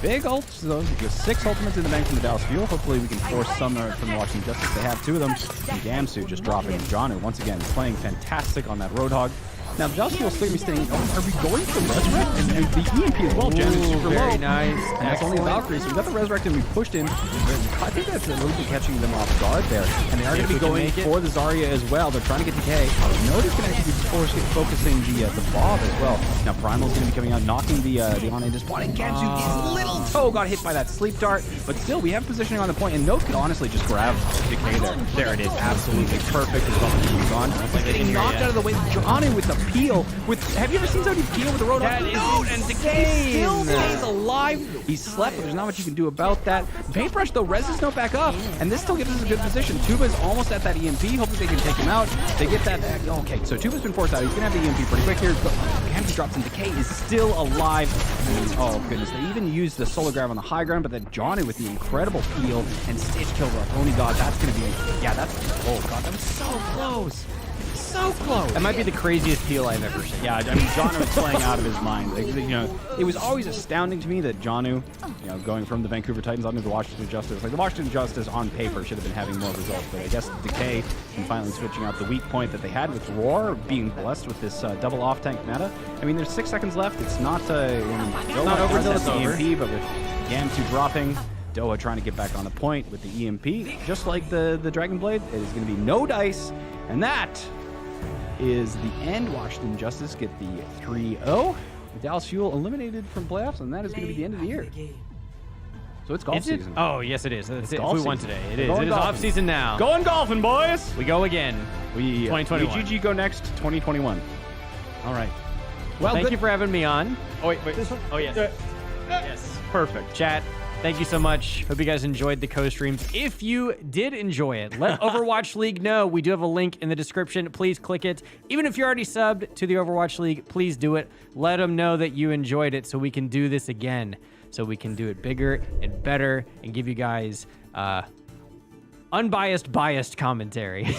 Big ults, though. You get 6 ultimates in the bank from the Dallas Fuel. Hopefully we can force some from the Washington Justice. They have 2 of them. And Gamsu just dropping. Janu, once again, playing fantastic on that Roadhog. Now, the Dallas Fuel's still going to be staying. Are we going for Resurrect? And the EMP as well, Jen, is super low. Very nice. And that's only a Valkyrie, so we got the Resurrect and we pushed in. I think that's a little bit catching them off guard there. And they are going to be going for the Zarya as well. They're trying to get Decay. Notice going to actually be focusing the Bob as well. Now, Primal's going to be coming out, knocking the on into spot. And Gamsu, his little toe got hit by that sleep dart. But still, we have positioning on the point. And Note could honestly just grab Decay there. There it is. Absolutely perfect as well. He's gone. Getting knocked out of the way. Johnny with the peel with. Have you ever seen somebody peel with a road That off? is No, and Decay still insane. stays alive. He's slept, but there's not much you can do about that. Paintbrush though, res is no back up, and this still gives us a good position. Tuba's almost at that EMP. Hopefully they can take him out. They get that. Okay, so Tuba's been forced out. He's gonna have the EMP pretty quick here. But Gamma drops and Decay is still alive. And, oh goodness, they even used the solar grab on the high ground, but then Johnny with the incredible peel and Stitch kill rush. Oh my god, that's gonna be. Yeah, that's. Oh god, that was so close. So close. That might be the craziest peel I've ever seen. Yeah, I mean, Janu was playing out of his mind. Like, you know, it was always astounding to me that Janu, you know, going from the Vancouver Titans onto the Washington Justice, like the Washington Justice on paper should have been having more results, but I guess Decay and finally switching out the weak point that they had with Roar, being blessed with this double off-tank meta. I mean, there's 6 seconds left. It's not not over till it's over. EMP, but with Gamtu dropping, Doha trying to get back on the point with the EMP, just like the Dragon Blade. It is going to be no dice, and that is the end. Washington Justice get the 3-0. Dallas Fuel eliminated from playoffs, and that is going to be the end of the year. So it's golf Is it? season. Oh, yes, it is. That's it. If golf we won season. today. It We're is. going It is golfing. off season now. Going golfing, boys. We go again. We 2021. GG go next 2021. All right. Well, thank good. you for having me on. Oh wait. This one? Oh, yes. Yes. Perfect. Chat, thank you so much. Hope you guys enjoyed the co-streams. If you did enjoy it, let Overwatch League know. We do have a link in the description. Please click it. Even if you're already subbed to the Overwatch League, please do it. Let them know that you enjoyed it so we can do this again. So we can do it bigger and better and give you guys biased commentary.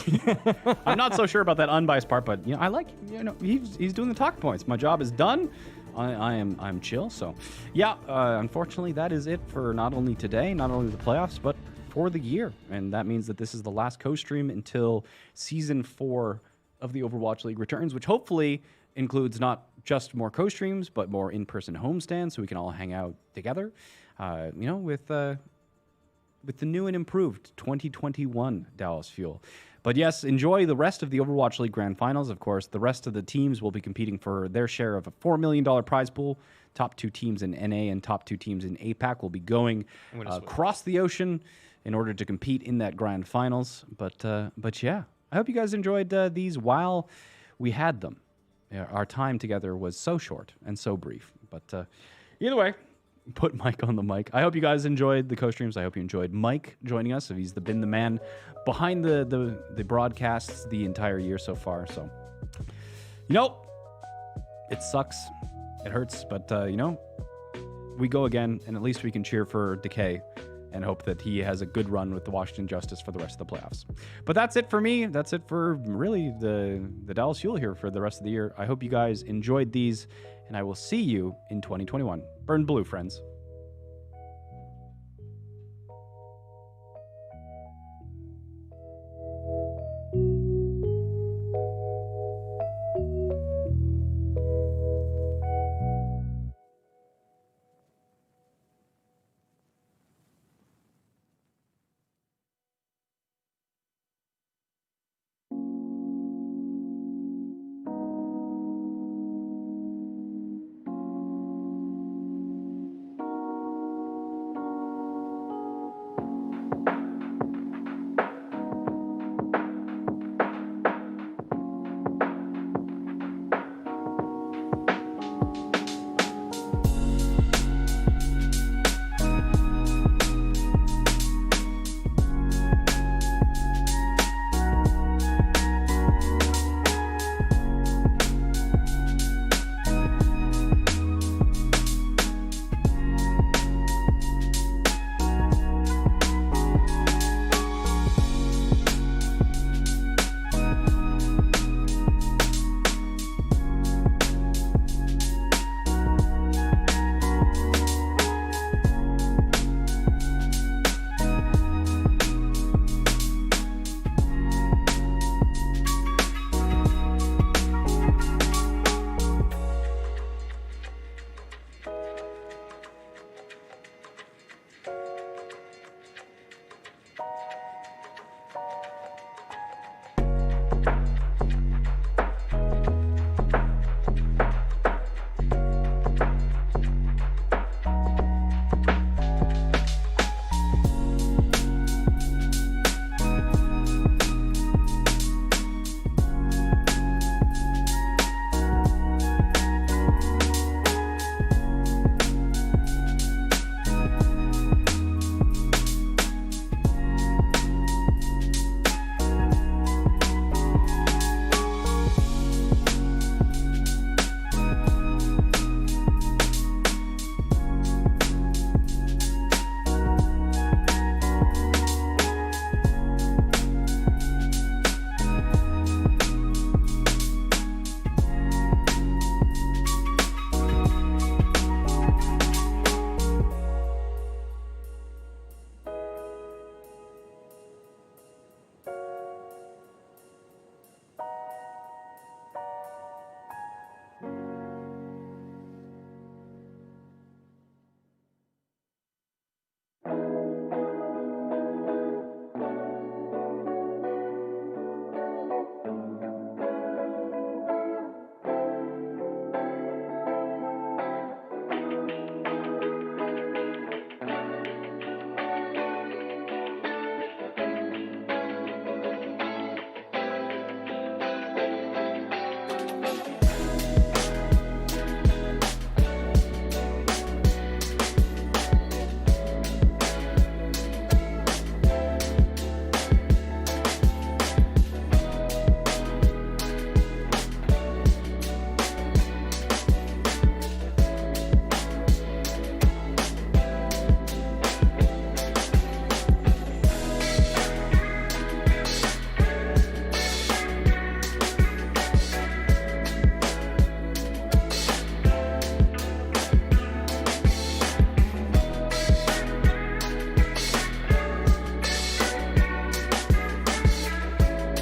I'm not so sure about that unbiased part, but you know, I like, you know, he's doing the talk points. My job is done. I'm chill. So yeah, unfortunately that is it for not only today, not only the playoffs, but for the year. And that means that this is the last co-stream until season 4 of the Overwatch League returns, which hopefully includes not just more co-streams, but more in-person homestands so we can all hang out together, you know, with the new and improved 2021 Dallas Fuel. But yes, enjoy the rest of the Overwatch League Grand Finals. Of course, the rest of the teams will be competing for their share of a $4 million prize pool. Top 2 teams in NA and top 2 teams in APAC will be going across the ocean in order to compete in that Grand Finals. But yeah, I hope you guys enjoyed these while we had them. Yeah, our time together was so short and so brief. But either way, put Mike on the mic. I hope you guys enjoyed the co-streams. I hope you enjoyed Mike joining us. He's been the man behind the broadcasts the entire year so far. So, you know, it sucks. It hurts. But, you know, we go again, and at least we can cheer for Decay and hope that he has a good run with the Washington Justice for the rest of the playoffs. But that's it for me. That's it for really the Dallas Fuel here for the rest of the year. I hope you guys enjoyed these, and I will see you in 2021. Burn blue, friends.